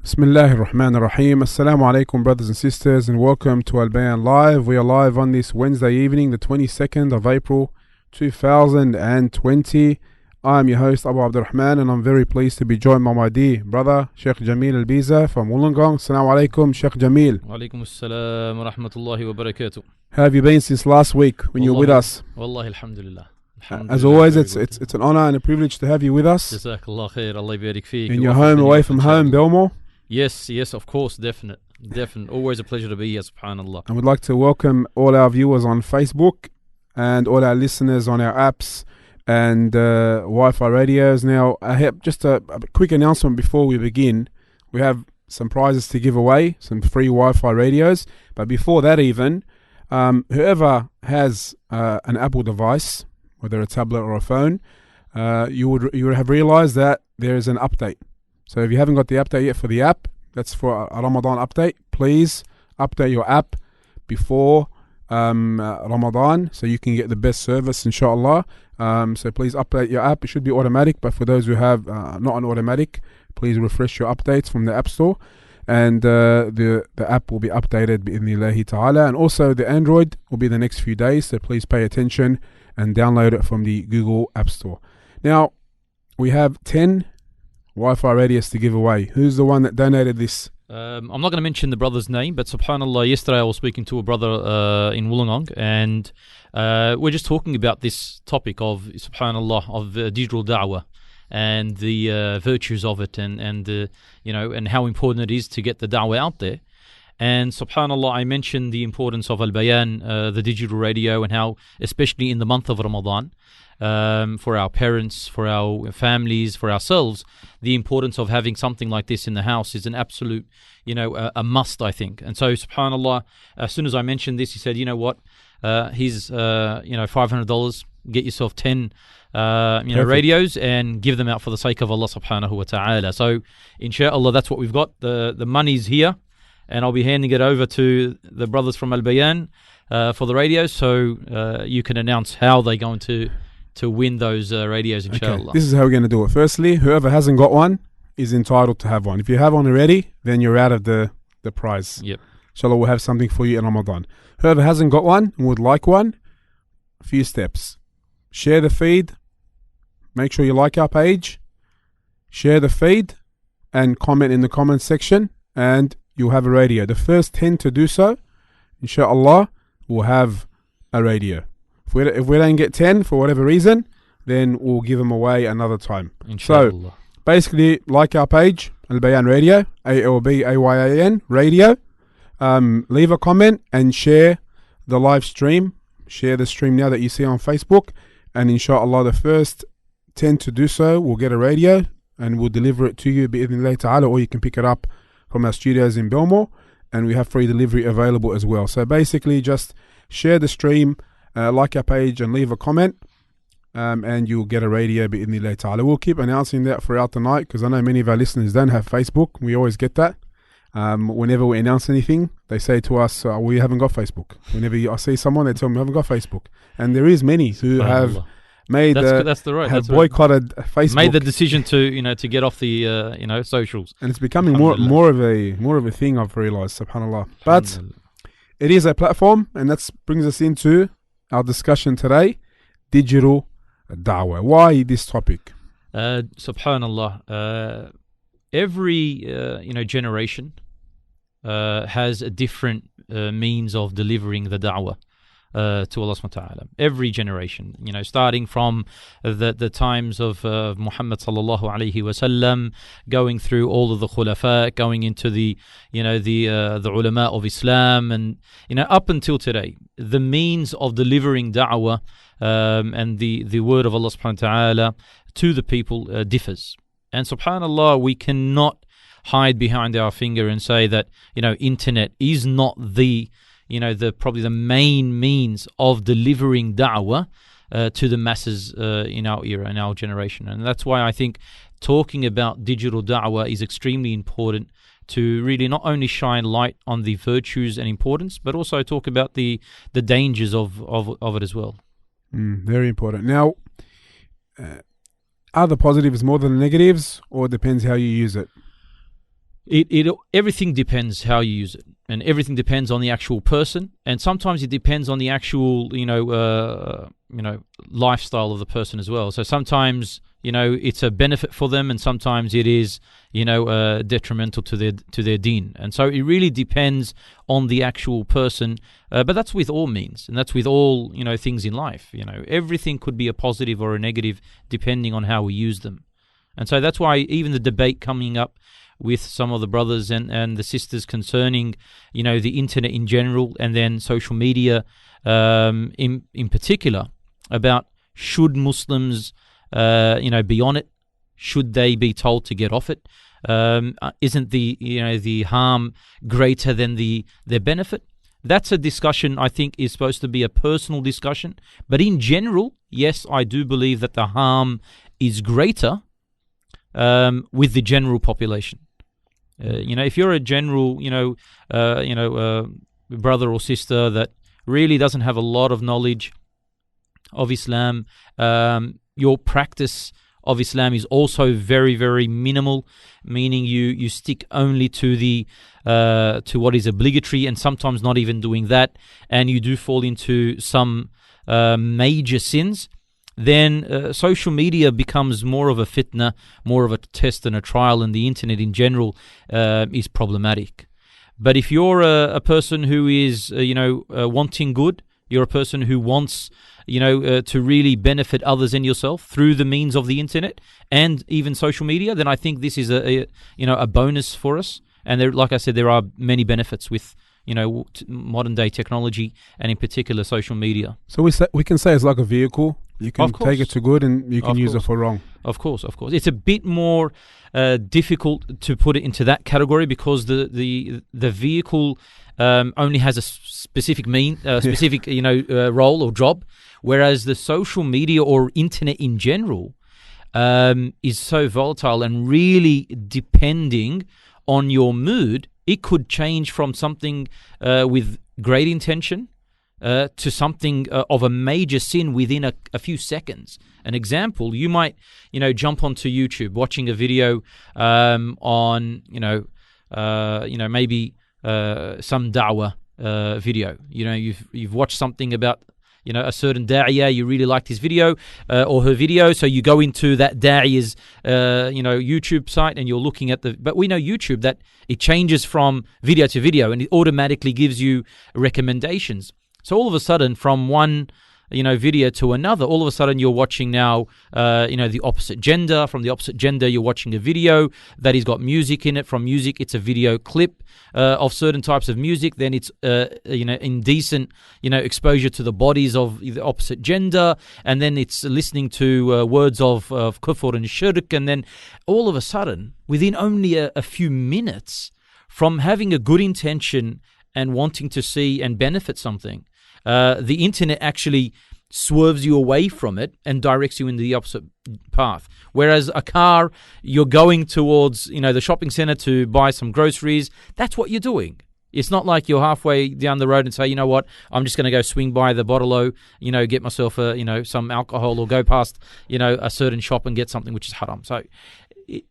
Bismillahir Rahmanir Rahim. Assalamu alaikum, brothers and sisters, and welcome to Albayan Live. We are live on this Wednesday evening, the 22nd of April 2020. I'm your host, Abu Abdurrahman, and I'm very pleased to be joined by my dear brother, Sheikh Jamil El-Biza from Wollongong. Assalamu alaikum, Sheikh Jamil. Wa alaikum assalam wa rahmatullahi wa barakatuh. How have you been since last week when you were with us? Wallahi alhamdulillah. As always, it's an honor and a privilege to have you with us. Jazakallah khair. Allah yabarik feek. In your home, away from home, Belmore. Yes, of course, definite. Always a pleasure to be here, subhanallah. And we'd like to welcome all our viewers on Facebook and all our listeners on our apps and Wi-Fi radios. Now, I have just a quick announcement before we begin. We have some prizes to give away, some free Wi-Fi radios. But before that even, whoever has an Apple device, whether a tablet or a phone, you would have realized that there is an update. So if you haven't got the update yet for the app, that's for a Ramadan update. Please update your app before Ramadan so you can get the best service, inshallah. So please update your app. It should be automatic, but for those who have not an automatic, please refresh your updates from the App Store. And the app will be updated bi'idhnillahi ta'ala. And also the Android will be the next few days, so please pay attention and download it from the Google App Store. Now, we have 10 Wi-Fi radios to give away. Who's the one that donated this? I'm not going to mention the brother's name, but subhanallah, yesterday I was speaking to a brother in Wollongong, and we're just talking about this topic of, subhanallah, of digital da'wah and the virtues of it, and and how important it is to get the da'wah out there. And subhanallah, I mentioned the importance of Albayan, the digital radio, and how, especially in the month of Ramadan, for our parents, for our families, for ourselves, the importance of having something like this in the house is an absolute, a must, I think. And so, subhanallah, as soon as I mentioned this, he said, you know what, here's, $500, get yourself 10, radios and give them out for the sake of Allah subhanahu wa ta'ala. So, inshallah, that's what we've got. The money's here, and I'll be handing it over to the brothers from Albayan for the radios, so you can announce how they're going to win those radios, inshallah. Okay. This is how we're going to do it. Firstly, whoever hasn't got one is entitled to have one. If you have one already, then you're out of the prize. Yep. Inshallah, we'll have something for you in Ramadan. Whoever hasn't got one and would like one, a few steps. Share the feed. Make sure you like our page. Share the feed and comment in the comment section, and you'll have a radio. The first 10 to do so, inshallah, will have a radio. If we don't get 10 for whatever reason, then we'll give them away another time. Inshallah. So, basically, like our page, Albayan Radio, ALBAYAN Radio. Leave a comment and share the live stream. Share the stream now that you see on Facebook. And inshallah, the first 10 to do so will get a radio, and we'll deliver it to you bi'idhnillah ta'ala, or you can pick it up from our studios in Belmore, and we have free delivery available as well. So basically, just share the stream, like our page, and leave a comment, and you'll get a radio bi'idhnillah ta'ala. We'll keep announcing that throughout the night, because I know many of our listeners don't have Facebook. We always get that. Whenever we announce anything, they say to us, we haven't got Facebook. Whenever I see someone, they tell me we haven't got Facebook. And there is many who have made boycotted Facebook. Made the decision to get off the socials. And it's becoming more of a thing, I've realized, subhanallah. But it is a platform, and that brings us into our discussion today, digital da'wah. Why this topic? Subhanallah. Every generation has a different means of delivering the da'wah to Allah subhanahu wa ta'ala. Every generation, starting from the times of Muhammad sallallahu alayhi wasallam, going through all of the khulafa, going into the ulama of Islam, and up until today, the means of delivering da'wah and the word of Allah subhanahu wa ta'ala to the people differs. And subhanallah, we cannot hide behind our finger and say that internet is not the probably the main means of delivering da'wah to the masses in our era, in our generation. And that's why I think talking about digital da'wah is extremely important, to really not only shine light on the virtues and importance, but also talk about the dangers of it as well. Very important. Now, are the positives more than the negatives, or it depends how you use it? Everything depends how you use it, and everything depends on the actual person, and sometimes it depends on the actual lifestyle of the person as well. So sometimes it's a benefit for them, and sometimes it is detrimental to their deen. And so it really depends on the actual person. But that's with all means, and that's with all things in life. Everything could be a positive or a negative depending on how we use them. And so that's why even the debate coming up with some of the brothers and the sisters concerning, the internet in general, and then social media in particular, about should Muslims, be on it? Should they be told to get off it? Isn't the harm greater than their benefit? That's a discussion I think is supposed to be a personal discussion. But in general, yes, I do believe that the harm is greater with the general population. If you're a general, brother or sister that really doesn't have a lot of knowledge of Islam, your practice of Islam is also very, very minimal, meaning you stick only to to what is obligatory, and sometimes not even doing that, and you do fall into some major sins, then social media becomes more of a fitna, more of a test and a trial, and the internet in general is problematic. But if you're a person who is, wanting good, you're a person who wants, to really benefit others and yourself through the means of the internet and even social media, then I think this is a bonus for us. And there, like I said, there are many benefits with modern day technology, and in particular social media. So we can say it's like a vehicle. You can take it to good, and you can use it for wrong. Of course. It's a bit more difficult to put it into that category, because the vehicle only has a specific role or job, whereas the social media or internet in general is so volatile and really depending on your mood. It could change from something with great intention to something of a major sin within a few seconds. An example, you might, jump onto YouTube watching a video on, maybe some da'wah video. You've watched something about a certain da'iyah, you really liked his video or her video, so you go into that da'iyah's YouTube site and you're looking at but we know YouTube that it changes from video to video and it automatically gives you recommendations. So all of a sudden, from one video to another, all of a sudden you're watching now the opposite gender. From the opposite gender, you're watching a video that has got music in it. From music, it's a video clip of certain types of music. Then it's indecent exposure to the bodies of the opposite gender, and then it's listening to words of kufr and shirk. And then all of a sudden, within only a few minutes, from having a good intention and wanting to see and benefit something, the internet actually swerves you away from it and directs you in the opposite path. Whereas a car, you're going towards the shopping center to buy some groceries. That's what you're doing. It's not like you're halfway down the road and say, you know what, I'm just going to go swing by the bottle-o, get myself some alcohol, or go past a certain shop and get something which is haram. So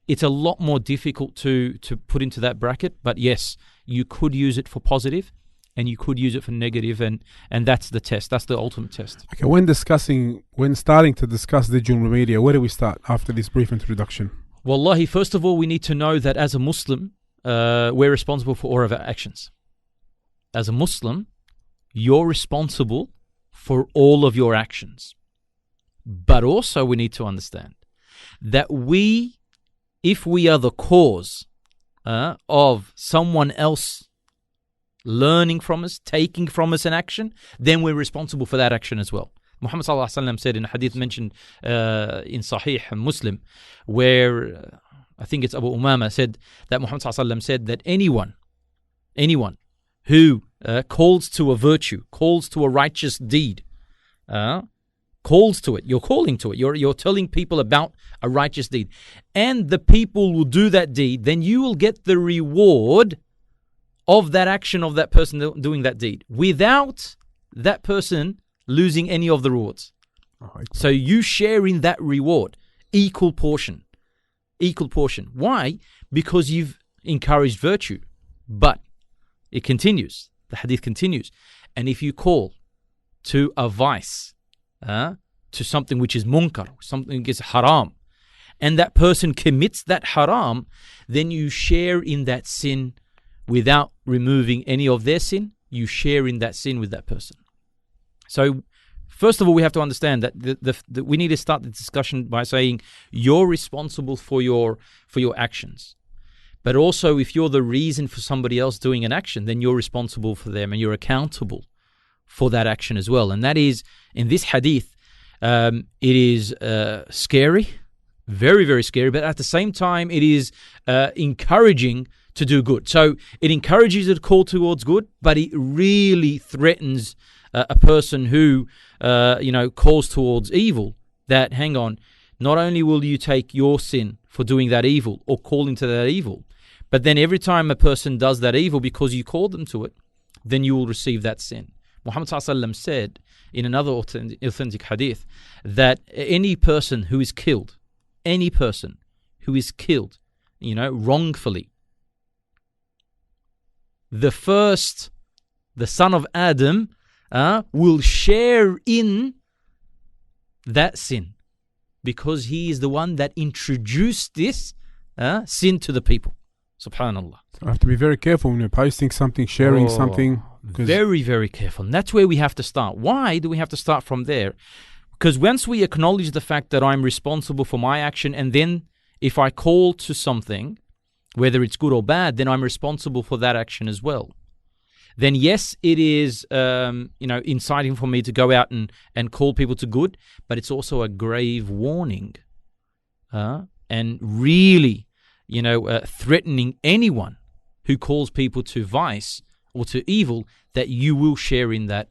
it's a lot more difficult to put into that bracket. But yes, you could use it for positive, and you could use it for negative, and that's the test. That's the ultimate test. Okay, when starting to discuss digital media, where do we start after this brief introduction? Wallahi, first of all, we need to know that as a Muslim, we're responsible for all of our actions. As a Muslim, you're responsible for all of your actions. But also we need to understand that if we are the cause of someone else learning from us, taking from us an action, then we're responsible for that action as well. Muhammad sallallahu alaihi wasallam said in a hadith mentioned in Sahih Muslim, where I think it's Abu Umama said that Muhammad sallallahu alaihi wasallam said that anyone who calls to a virtue, calls to a righteous deed, calls to it, you're calling to it, you're telling people about a righteous deed, and the people will do that deed, then you will get the reward of that action of that person doing that deed, without that person losing any of the rewards. So you share in that reward, equal portion. Why? Because you've encouraged virtue. But it continues. The hadith continues. And if you call to a vice, to something which is munkar, something which is haram, and that person commits that haram, then you share in that sin without removing any of their sin. You share in that sin with that person. So, first of all, we have to understand that that we need to start the discussion by saying you're responsible for your actions. But also, if you're the reason for somebody else doing an action, then you're responsible for them and you're accountable for that action as well. And that is, in this hadith, it is scary, very, very scary, but at the same time, it is encouraging to do good. So it encourages you to call towards good, but it really threatens a person who, calls towards evil, that, hang on, not only will you take your sin for doing that evil or calling to that evil, but then every time a person does that evil because you called them to it, then you will receive that sin. Muhammad ﷺ said in another authentic hadith that any person who is killed, wrongfully, the son of Adam will share in that sin because he is the one that introduced this sin to the people. Subhanallah. So I have to be very careful when you're posting something, sharing something. Very, very careful. And that's where we have to start. Why do we have to start from there? Because once we acknowledge the fact that I'm responsible for my action, and then if I call to something, whether it's good or bad, then I'm responsible for that action as well. Then yes, it is inciting for me to go out and call people to good, but it's also a grave warning and really threatening anyone who calls people to vice or to evil, that you will share in that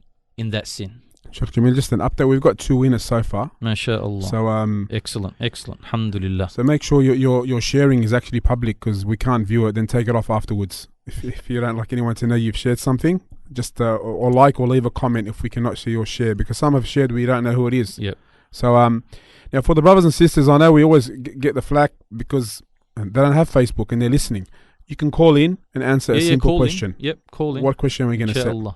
sin. Sheikh Jamil, just an update. We've got 2 winners so far. MashaAllah. So excellent. Alhamdulillah. So make sure your sharing is actually public, because we can't view it. Then take it off afterwards. If you don't like anyone to know you've shared something, just or like or leave a comment if we cannot see your share, because some have shared we don't know who it is. Yep. So now for the brothers and sisters, I know we always get the flack because they don't have Facebook and they're listening. You can call in and answer a simple question. Yep, call in. What question are we going to set? You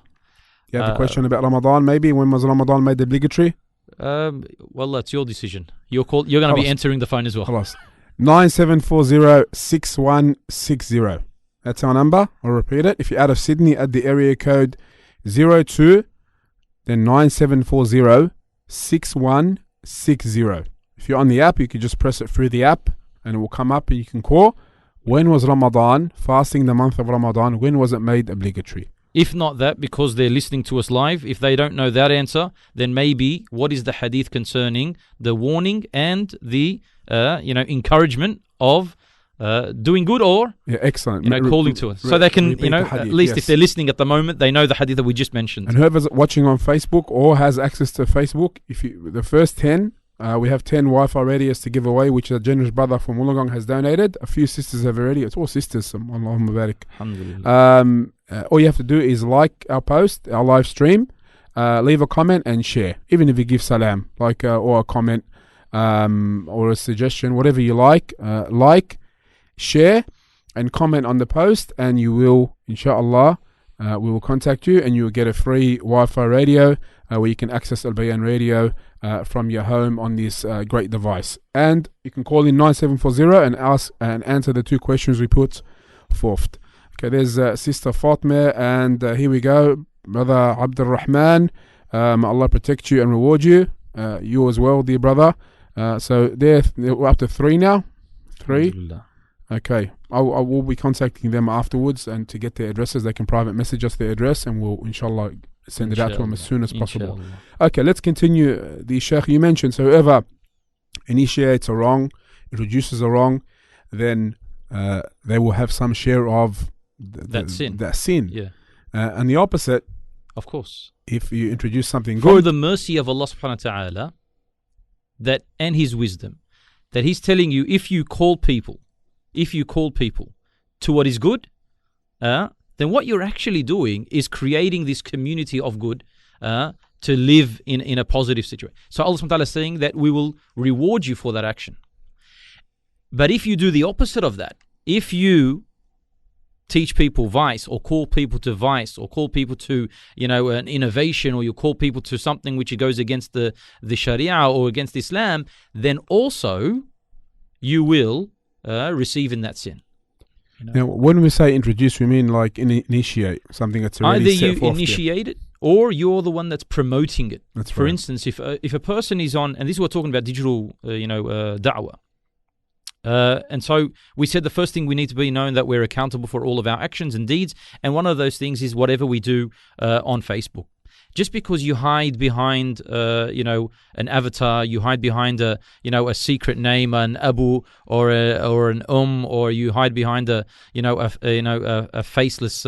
have a question about Ramadan, maybe? When was Ramadan made obligatory? Well, that's your decision. You're going to be answering the phone as well. 9740-6160. That's our number. I'll repeat it. If you're out of Sydney, add the area code 02, then 9740-6160. If you're on the app, you can just press it through the app and it will come up and you can call. When was Ramadan, fasting the month of Ramadan, when was it made obligatory? If not that, because they're listening to us live, if they don't know that answer, then maybe what is the hadith concerning the warning and the encouragement of doing good, or excellent, calling to us, so they can at least if they're listening at the moment, they know the hadith that we just mentioned. And whoever's watching on Facebook or has access to Facebook, if you the first 10, we have 10 Wi-Fi radios to give away, which a generous brother from Wollongong has donated. A few sisters have already. It's all sisters. Allahumma barik. Alhamdulillah. All you have to do is like our post, our live stream, leave a comment and share. Even if you give salam, or a comment, or a suggestion, whatever you like, share and comment on the post, and you will, inshallah, we will contact you and you will get a free Wi-Fi radio where you can access Albayan radio from your home on this great device. And you can call in 9740 and ask and answer the 2 questions we put forth. Okay, there's Sister Fatma, and here we go, Brother Abdul Rahman. Allah protect you and reward you. You as well, dear brother. So we're up to 3 now. 3. Okay, I will be contacting them afterwards, and to get their addresses, they can private message us their address, and we'll inshallah send it out to them as soon as possible. Okay, let's continue. The Sheikh, you mentioned, so whoever initiates a wrong, introduces a wrong, then they will have some share of that sin. Yeah. And the opposite, of course, if you introduce something from good, the mercy of Allah subhanahu wa ta'ala, that and His wisdom, that He's telling you, if you call people to what is good, then what you're actually doing is creating this community of good to live in a positive situation. So Allah subhanahu wa ta'ala is saying that we will reward you for that action. But if you do the opposite of that, if you teach people vice, or call people to vice, or call people to, an innovation, or you call people to something which goes against the Sharia or against Islam, then also you will receive in that sin. Now, when we say introduce, we mean like initiate something that's already either set you forth initiate it, or you're the one that's promoting it. That's For right. instance, if a person is on, and this is what we're talking about, digital, da'wah. And so we said the first thing we need to be known that we're accountable for all of our actions and deeds, and one of those things is whatever we do on Facebook. Just because you hide behind, an avatar, you hide behind a secret name, an Abu or an or you hide behind a faceless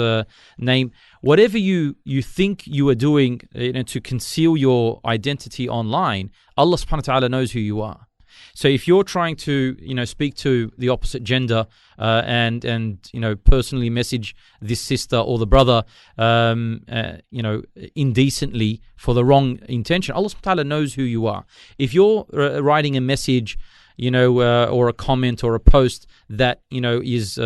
name. Whatever you think you are doing, to conceal your identity online, Allah Subhanahu wa Taala knows who you are. So if you're trying to, speak to the opposite gender and personally message this sister or the brother, indecently for the wrong intention, Allah subhanahu wa ta'ala knows who you are. If you're writing a message, or a comment or a post that, is,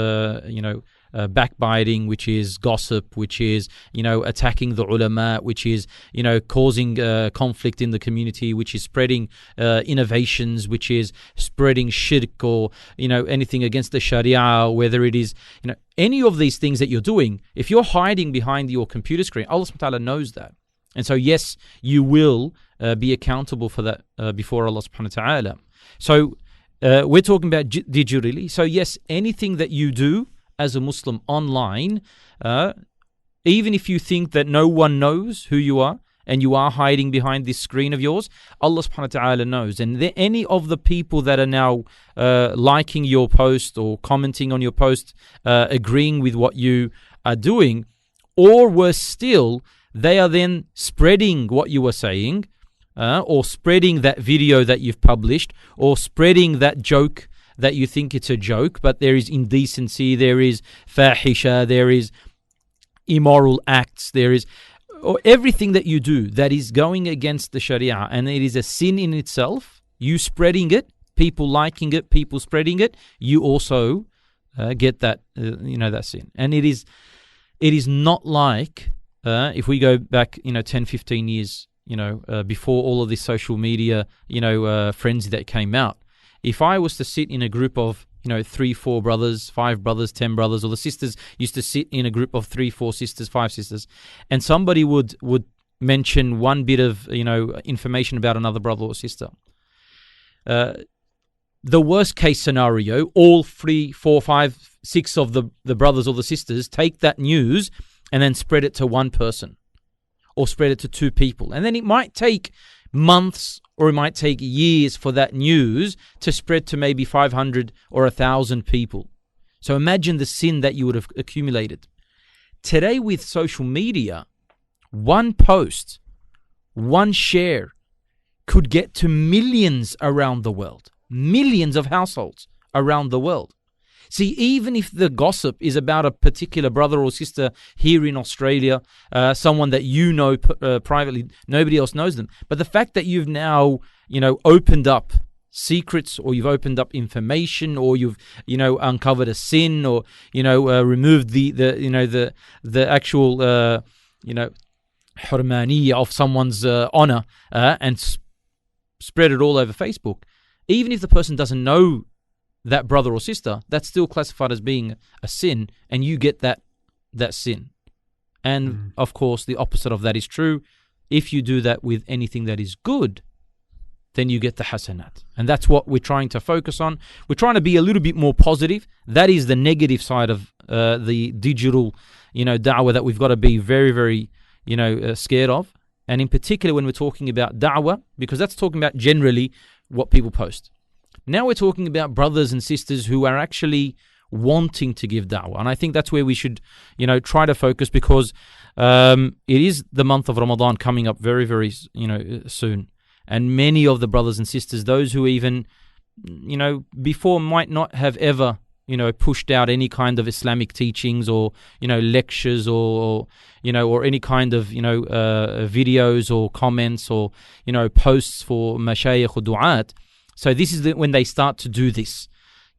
backbiting, which is gossip, which is, attacking the ulama, which is, causing conflict in the community, which is spreading innovations, which is spreading shirk or, anything against the Sharia, whether it is, any of these things that you're doing, if you're hiding behind your computer screen, Allah subhanahu wa ta'ala knows that. And so, yes, you will be accountable for that before Allah subhanahu wa ta'ala. So, we're talking about digitally. So, yes, anything that you do as a Muslim online, even if you think that no one knows who you are and you are hiding behind this screen of yours, Allah subhanahu wa ta'ala knows. And any of the people that are now liking your post or commenting on your post, agreeing with what you are doing, or worse still, they are then spreading what you are saying, or spreading that video that you've published, or spreading that joke that you think it's a joke, but there is indecency, there is fahisha, there is immoral acts, there is everything that you do that is going against the Sharia, and it is a sin in itself. You spreading it, people liking it, people spreading it, you also get that that sin. And it is not like if we go back 10, 15 years before all of this social media frenzy that came out. If I was to sit in a group of 3, 4 brothers, 5 brothers, 10 brothers, or the sisters used to sit in a group of 3, 4 sisters, 5 sisters, and somebody would mention one bit of information about another brother or sister, the worst case scenario, all 3, 4, 5, 6 of the brothers or the sisters take that news and then spread it to one person, or spread it to 2 people, and then it might take months or it might take years for that news to spread to maybe 500 or 1,000 people. So imagine the sin that you would have accumulated. Today with social media, one post, one share could get to millions around the world, millions of households around the world. See, even if the gossip is about a particular brother or sister here in Australia, someone that you know privately, nobody else knows them. But the fact that you've now, opened up secrets, or you've opened up information, or you've, uncovered a sin, or, removed the actual, hurmaniya of someone's honor, and spread it all over Facebook. Even if the person doesn't know that brother or sister, that's still classified as being a sin, and you get that sin. And of course, the opposite of that is true. If you do that with anything that is good, then you get the hasanat. And that's what we're trying to focus on. We're trying to be a little bit more positive. That is the negative side of the digital, da'wah that we've got to be very, very, scared of. And in particular, when we're talking about da'wah, because that's talking about generally what people post. Now we're talking about brothers and sisters who are actually wanting to give da'wah. And I think that's where we should, try to focus, because it is the month of Ramadan coming up very, very, soon. And many of the brothers and sisters, those who even, before might not have ever, pushed out any kind of Islamic teachings or, lectures or any kind of, videos or comments or, posts for mashayikh or du'at. So this is when they start to do this.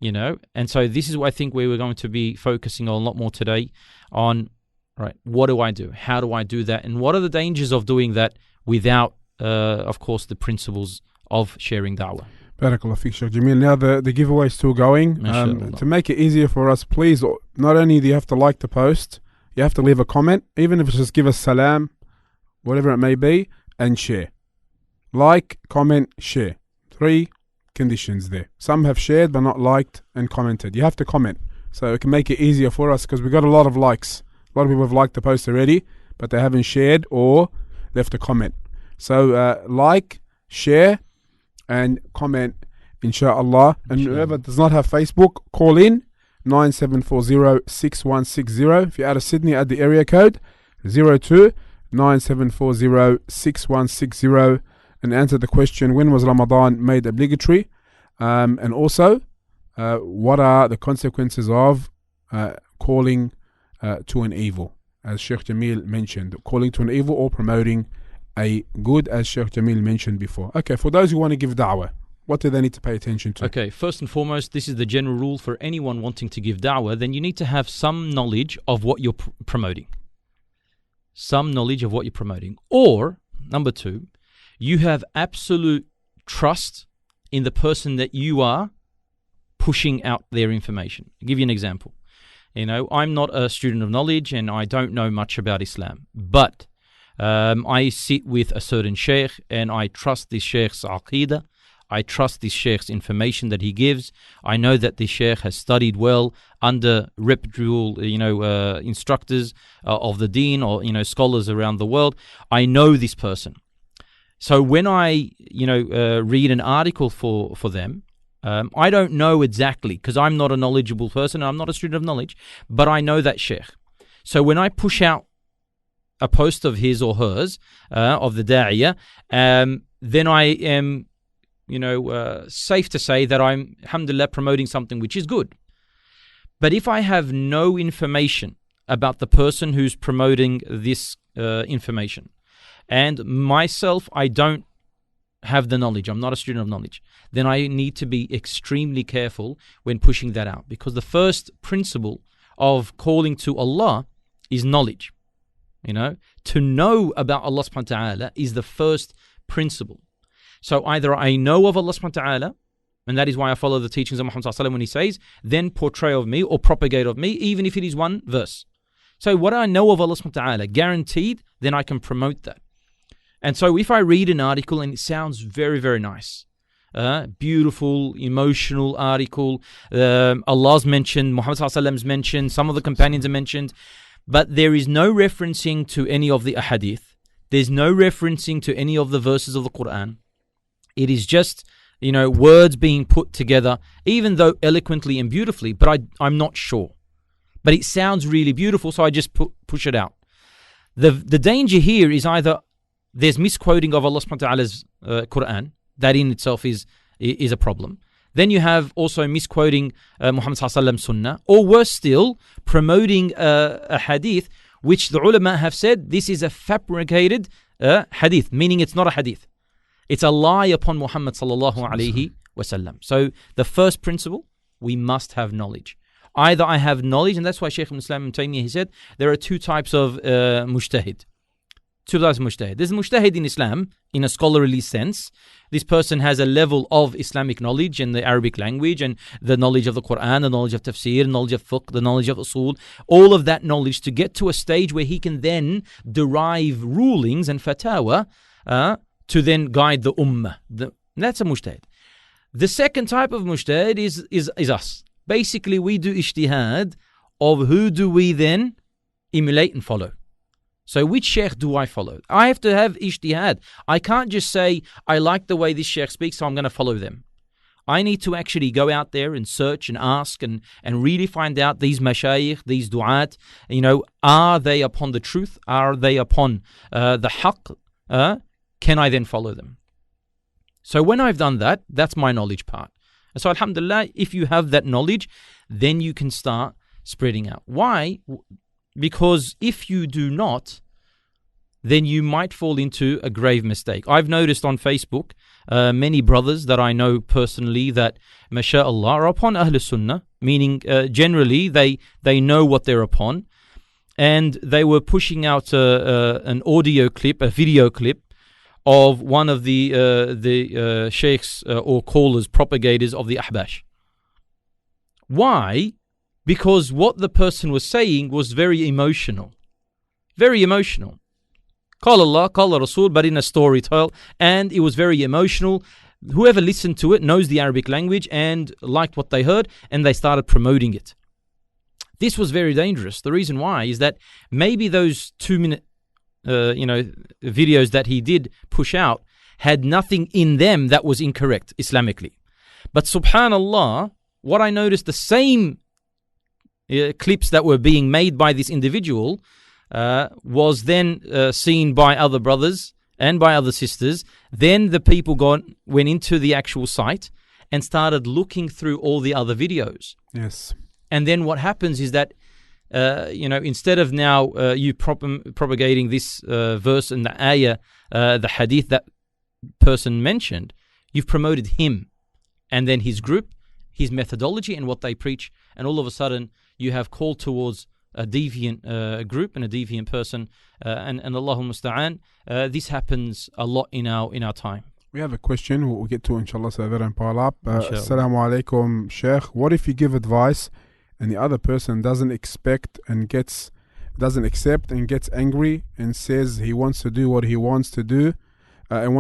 And so this is what I think we were going to be focusing on a lot more today on, right, what do I do? How do I do that? And what are the dangers of doing that without, of course, the principles of sharing da'wah? Barakallah fiqh, Sheikh Jamil. Now the giveaway is still going. To make it easier for us, please, not only do you have to like the post, you have to leave a comment, even if it's just give us salam, whatever it may be, and share. Like, comment, share. 3 conditions there. Some have shared but not liked and commented. You have to comment, so it can make it easier for us, because we got a lot of likes. A lot of people have liked the post already, but they haven't shared or left a comment. So like, share, and comment, inshallah. And whoever does not have Facebook, call in 9740-6160. If you're out of Sydney, add the area code 02-9740-6160 and answer the question, when was Ramadan made obligatory? And also, what are the consequences of calling to an evil, as Sheikh Jamil mentioned, calling to an evil or promoting a good, as Sheikh Jamil mentioned before. Okay, for those who want to give da'wah, what do they need to pay attention to? Okay, first and foremost, this is the general rule for anyone wanting to give da'wah. Then you need to have some knowledge of what you're promoting. Some knowledge of what you're promoting. Or, number 2, you have absolute trust in the person that you are pushing out their information. I'll give you an example. I'm not a student of knowledge and I don't know much about Islam. But I sit with a certain sheikh and I trust this sheikh's aqeedah. I trust this sheikh's information that he gives. I know that this sheikh has studied well under reputable, instructors of the deen or, scholars around the world. I know this person. So when I, read an article for them, I don't know exactly, because I'm not a knowledgeable person, I'm not a student of knowledge, but I know that sheikh. So when I push out a post of his or hers, of the da'iyah, then I am, safe to say that I'm, alhamdulillah, promoting something which is good. But if I have no information about the person who's promoting this information, and myself, I don't have the knowledge, I'm not a student of knowledge, then I need to be extremely careful when pushing that out. Because the first principle of calling to Allah is knowledge. To know about Allah subhanahu wa ta'ala is the first principle. So either I know of Allah subhanahu wa ta'ala, and that is why I follow the teachings of Muhammad sallallahu alaihi wasallam when he says, then portray of me or propagate of me, even if it is one verse. So what I know of Allah subhanahu wa ta'ala, guaranteed, then I can promote that. And so if I read an article and it sounds very, very nice, beautiful, emotional article, Allah's mentioned, Muhammad sallallahu alaihi wasallam's mentioned, some of the companions are mentioned, but there is no referencing to any of the ahadith. There's no referencing to any of the verses of the Quran. It is just, words being put together, even though eloquently and beautifully, but I'm not sure. But it sounds really beautiful, so I just push it out. The danger here is either there's misquoting of Allah subhanahu wa ta'ala's Quran. That in itself is a problem. Then you have also misquoting Muhammad sallallahu alaihi wasallam sunnah, or worse still, promoting a hadith which the ulama have said this is a fabricated hadith, meaning it's not a hadith. It's a lie upon Muhammad sallallahu alaihi wasallam. So the first principle, we must have knowledge. Either I have knowledge, and that's why Shaykh al-Islam ibn Taymiyyah, he said there are 2 types of mujtahid. 2 types of mujtahid. There's mujtahid in Islam in a scholarly sense. This person has a level of Islamic knowledge in the Arabic language and the knowledge of the Quran, the knowledge of tafsir, knowledge of fiqh, the knowledge of usul, all of that knowledge to get to a stage where he can then derive rulings and fatwa to then guide the ummah. That's a mujtahid. The second type of mujtahid is us. Basically, we do ijtihad of who do we then emulate and follow. So which sheikh do I follow? I have to have ijtihad. I can't just say, I like the way this sheikh speaks, so I'm going to follow them. I need to actually go out there and search and ask and really find out these mashayikh, these du'at, are they upon the truth? Are they upon the haqq? Can I then follow them? So when I've done that, that's my knowledge part. And so alhamdulillah, if you have that knowledge, then you can start spreading out. Why? Because if you do not, then you might fall into a grave mistake. I've noticed on Facebook many brothers that I know personally that, mashallah, are upon Ahl Sunnah, meaning generally they know what they're upon, and they were pushing out an audio clip, a video clip of one of the sheikhs or callers, propagators of the Ahbash. Why? Because what the person was saying was very emotional. Very emotional. Qala Allah, Qala Rasul, but in a storytell, and it was very emotional. Whoever listened to it knows the Arabic language and liked what they heard, and they started promoting it. This was very dangerous. The reason why is that maybe those 2-minute videos that he did push out had nothing in them that was incorrect Islamically. But subhanallah, what I noticed, the same clips that were being made by this individual was then seen by other brothers and by other sisters. Then the people went into the actual site and started looking through all the other videos. Yes. And then what happens is that instead of now you propagating this verse and the ayah, the hadith that person mentioned, you've promoted him and then his group, his methodology and what they preach, and all of a sudden you have called towards a deviant group and a deviant person, and Allahul Musta'an. This happens a lot in our time. We have a question we'll get to, inshallah, so that and pile up. Assalamu alaikum, Sheikh. What if you give advice and the other person doesn't accept and gets angry and says he wants to do what he wants to do, and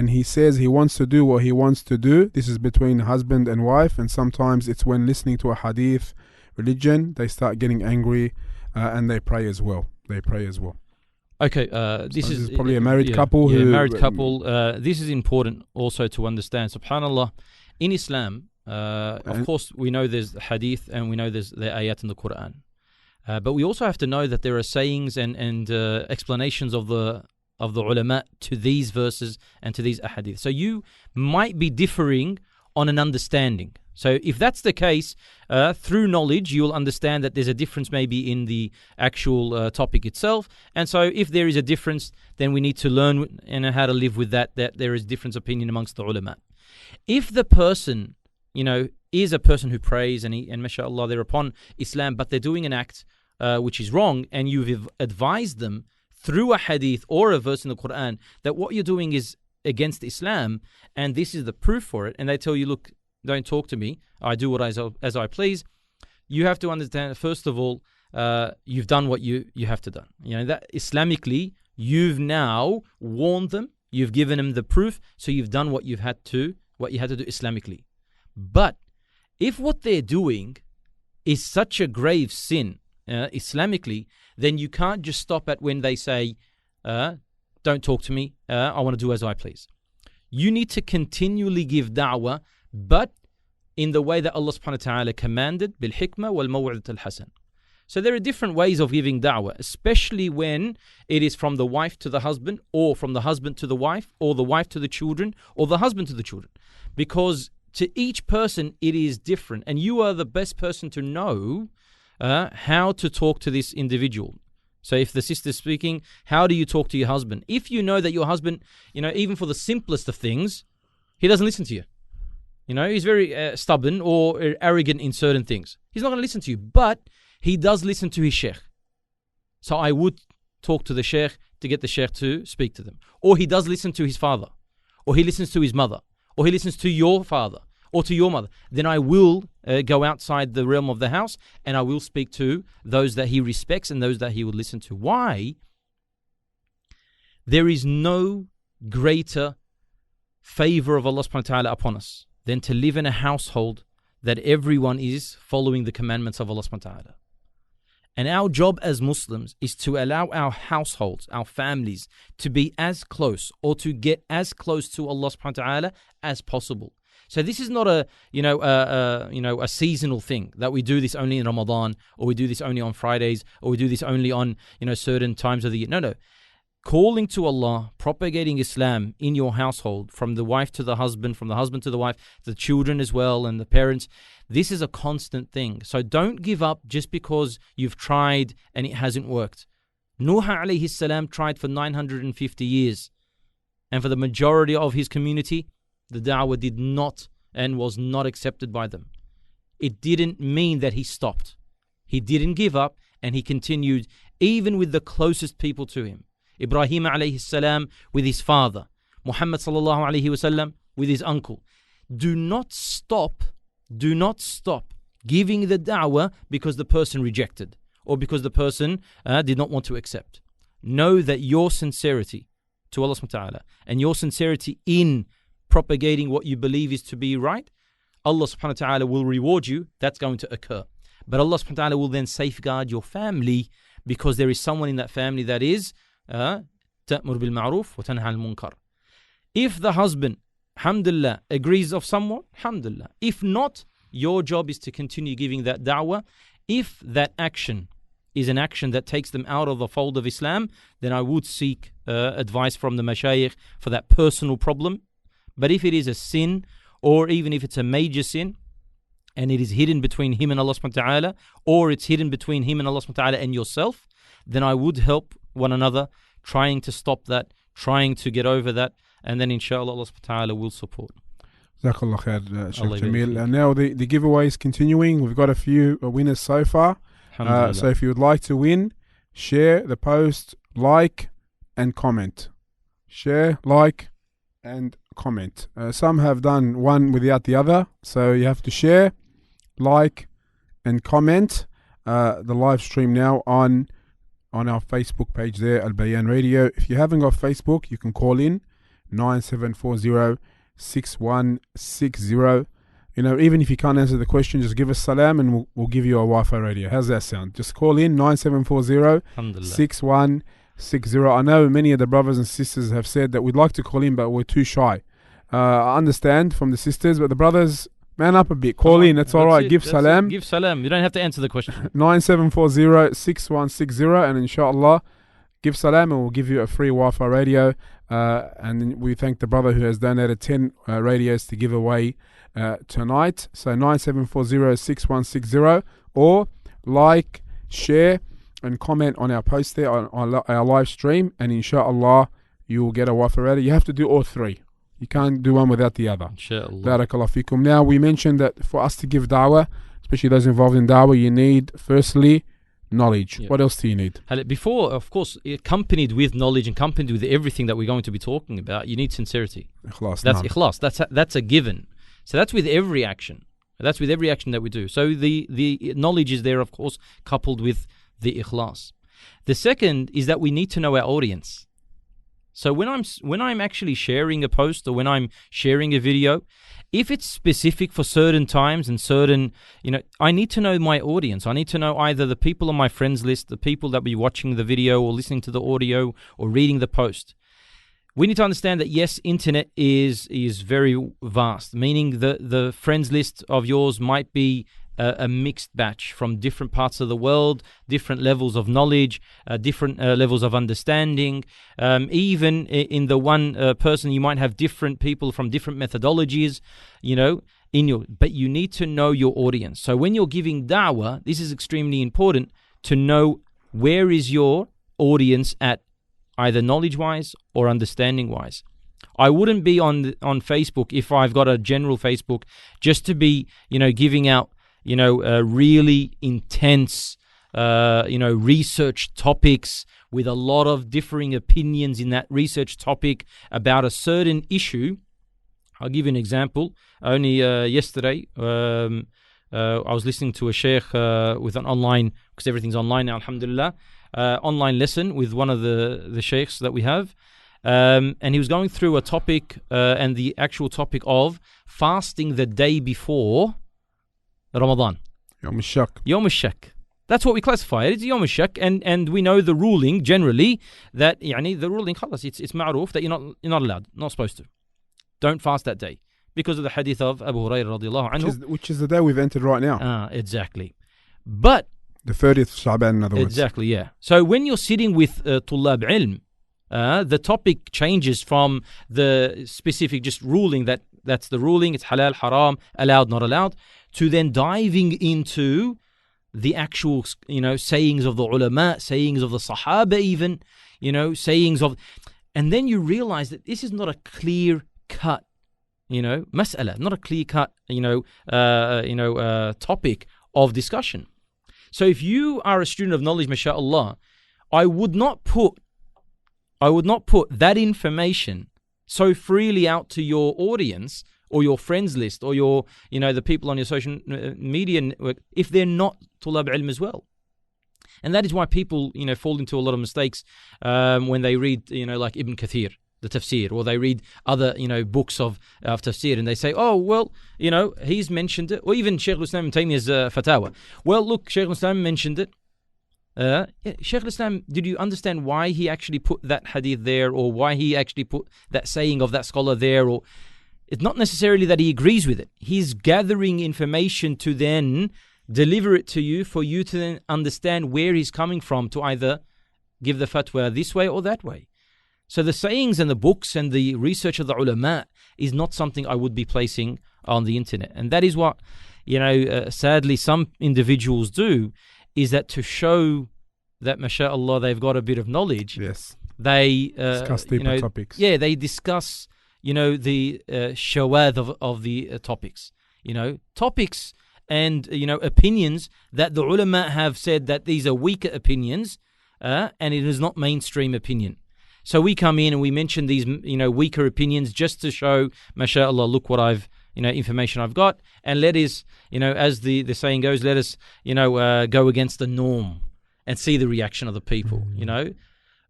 he says he wants to do what he wants to do? This is between husband and wife, and sometimes it's when listening to a hadith religion they start getting angry, and they pray as well. Okay, this is probably a married couple. Married couple. This is important also to understand. Subhanallah, in Islam, of course, we know there's the hadith and we know there's the ayat in the Quran, but we also have to know that there are sayings and explanations of the ulama to these verses and to these ahadith. So you might be differing on an understanding. So if that's the case, through knowledge, you'll understand that there's a difference maybe in the actual topic itself. And so if there is a difference, then we need to learn how to live with that there is different opinion amongst the ulama. If the person, is a person who prays and mashallah, they're upon Islam, but they're doing an act which is wrong, and you've advised them through a hadith or a verse in the Quran that what you're doing is against Islam, and this is the proof for it, and they tell you, look, don't talk to me, I do what as I please, you have to understand, first of all, you've done what you have to do. That Islamically, you've now warned them, you've given them the proof, so you've done what you had to do Islamically. But if what they're doing is such a grave sin Islamically, then you can't just stop at when they say, don't talk to me, I want to do as I please. You need to continually give da'wah, but in the way that Allah subhanahu wa ta'ala commanded, bil hikmah wal maw'idat al hasan. So there are different ways of giving da'wah, especially when it is from the wife to the husband, or from the husband to the wife, or the wife to the children, or the husband to the children. Because to each person it is different, and you are the best person to know how to talk to this individual. So if the sister's speaking, how do you talk to your husband? If you know that your husband, even for the simplest of things, he doesn't listen to you. He's very stubborn or arrogant in certain things. He's not going to listen to you, but he does listen to his sheikh. So I would talk to the sheikh to get the sheikh to speak to them. Or he does listen to his father, or he listens to his mother, or he listens to your father, or to your mother. Then I will go outside the realm of the house, and I will speak to those that he respects and those that he would listen to. Why? There is no greater favor of Allah subhanahu wa ta'ala upon us than to live in a household that everyone is following the commandments of Allah subhanahu wa ta'ala. And our job as Muslims is to allow our households, our families, to be as close, or to get as close to Allah subhanahu wa ta'ala as possible. So this is not a seasonal thing that we do this only in Ramadan, or we do this only on Fridays, or we do this only on certain times of the year. No. Calling to Allah, propagating Islam in your household, from the wife to the husband, from the husband to the wife, the children as well, and the parents. This is a constant thing. So don't give up just because you've tried and it hasn't worked. Nuh alayhi salam tried for 950 years. And for the majority of his community, the da'wah did not and was not accepted by them. It didn't mean that he stopped. He didn't give up, and he continued even with the closest people to him. Ibrahim alayhi salam with his father. Muhammad sallallahu alayhi wasallam with his uncle. Do not stop giving the da'wah because the person rejected or because the person did not want to accept. Know that your sincerity to Allah subhanahu wa ta'ala and your sincerity in propagating what you believe is to be right, Allah subhanahu wa ta'ala will reward you. That's going to occur. But Allah subhanahu wa ta'ala will then safeguard your family because there is someone in that family that is تَأْمُرُ بِالْمَعْرُوفِ وَتَنْهَى الْمُنْكَرِ. If the husband, alhamdulillah, agrees of someone, alhamdulillah. If not, your job is to continue giving that da'wah. If that action is an action that takes them out of the fold of Islam, then I would seek advice from the mashayikh for that personal problem. But if it is a sin, or even if it's a major sin, and it is hidden between him and Allah subhanahu wa ta'ala, or it's hidden between him and Allah subhanahu wa ta'ala and yourself, then I would help one another, trying to stop that, trying to get over that, and then inshallah Allah subhanahu wa ta'ala will support. Jazakallah khair, Sheikh Jamil. And now the giveaway is continuing. We've got a few winners so far. So if you would like to win, share the post, like and comment. Share, like and comment. Some have done one without the other, so you have to share, like and comment the live stream now on our Facebook page there, Albayan Radio. If you haven't got Facebook, you can call in 9740-6160. You know, even if you can't answer the question, just give us salam and we'll give you a Wi-Fi radio. How's that sound? Just call in 9740-6160. I know many of the brothers and sisters have said that we'd like to call in, but we're too shy. I understand from the sisters, but the brothers, man up a bit. Call in. That's all right. Give salam. Give salam. You don't have to answer the question. 9740-6160, and inshallah, give salam and we'll give you a free Wi-Fi radio. And we thank the brother who has donated 10 radios to give away tonight. So 9740-6160, or like, share and comment on our post there on our live stream, and inshallah you will get a Wi-Fi radio. You have to do all three. You can't do one without the other. Inshallah. Barakallah fikum. Now, we mentioned that for us to give da'wah, especially those involved in da'wah, you need, firstly, knowledge. Yep. What else do you need? Before, of course, accompanied with knowledge, accompanied with everything that we're going to be talking about, you need sincerity. Ikhlas. That's ikhlas. That's a given. So that's with every action. That's with every action that we do. So the knowledge is there, of course, coupled with the ikhlas. The second is that we need to know our audience. So when I'm actually sharing a post or when I'm sharing a video, if it's specific for certain times and certain, I need to know my audience. I need to know either the people on my friends list, the people that be watching the video or listening to the audio or reading the post. We need to understand that, yes, internet is very vast, meaning the friends list of yours might be a mixed batch from different parts of the world, different levels of knowledge, different levels of understanding. Even in the one person, you might have different people from different methodologies, but you need to know your audience. So when you're giving da'wah, this is extremely important to know where is your audience at, either knowledge-wise or understanding-wise. I wouldn't be on Facebook if I've got a general Facebook just to be, giving out, really intense, research topics with a lot of differing opinions in that research topic about a certain issue. I'll give you an example. Only yesterday, I was listening to a sheikh with an online, because everything's online now, alhamdulillah, online lesson with one of the sheikhs that we have. And he was going through a topic, and the actual topic of fasting the day before Ramadan. Yom al-Shak. Yom al-Shak. That's what we classify it. It's Yom al-Shak, and we know the ruling generally that the ruling, khalas, it's ma'ruf that you're not allowed, not supposed to. Don't fast that day because of the hadith of Abu Hurairah radiallahu anhu, which is the day we've entered right now. Exactly. But the 30th Sha'ban, in other words. Exactly, yeah. So when you're sitting with Tullab Ilm, the topic changes from the specific just ruling that's the ruling, it's halal, haram, allowed, not allowed, to then diving into the actual, sayings of the ulama, sayings of the sahaba even, sayings of... And then you realize that this is not a clear-cut, mas'ala, not a clear-cut, topic of discussion. So if you are a student of knowledge, mashallah, I would not put that information so freely out to your audience or your friends list or your, the people on your social media network if they're not tulab ilm as well. And that is why people, fall into a lot of mistakes when they read, like Ibn Kathir, the tafsir, or they read other, books of tafsir, and they say, oh, well, he's mentioned it, or even Shaykh al-Islam Ibn Taymiyyah's fatwa. Well, look, Shaykh al-Islam mentioned it. Shaykh al-Islam, did you understand why he actually put that hadith there, or why he actually put that saying of that scholar there? Or it's not necessarily that he agrees with it. He's gathering information to then deliver it to you for you to then understand where he's coming from to either give the fatwa this way or that way. So the sayings and the books and the research of the ulama is not something I would be placing on the internet. And that is what, sadly, some individuals do, is that to show that, mashallah, they've got a bit of knowledge. Yes. They discuss deeper topics. Yeah, they discuss, the shawad of the topics. Topics and, opinions that the ulama have said that these are weaker opinions, and it is not mainstream opinion. So we come in and we mention these, weaker opinions just to show, mashallah, look what I've, information I've got, and let us, as the saying goes, let us, go against the norm and see the reaction of the people,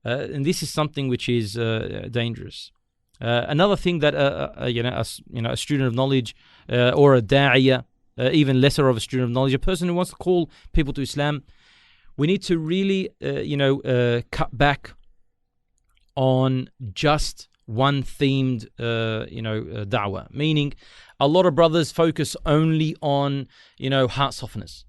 and this is something which is dangerous. Another thing that a student of knowledge or a da'iyah, even lesser of a student of knowledge, a person who wants to call people to Islam, we need to really, cut back on just one themed, da'wah. Meaning, a lot of brothers focus only on, heart softeners.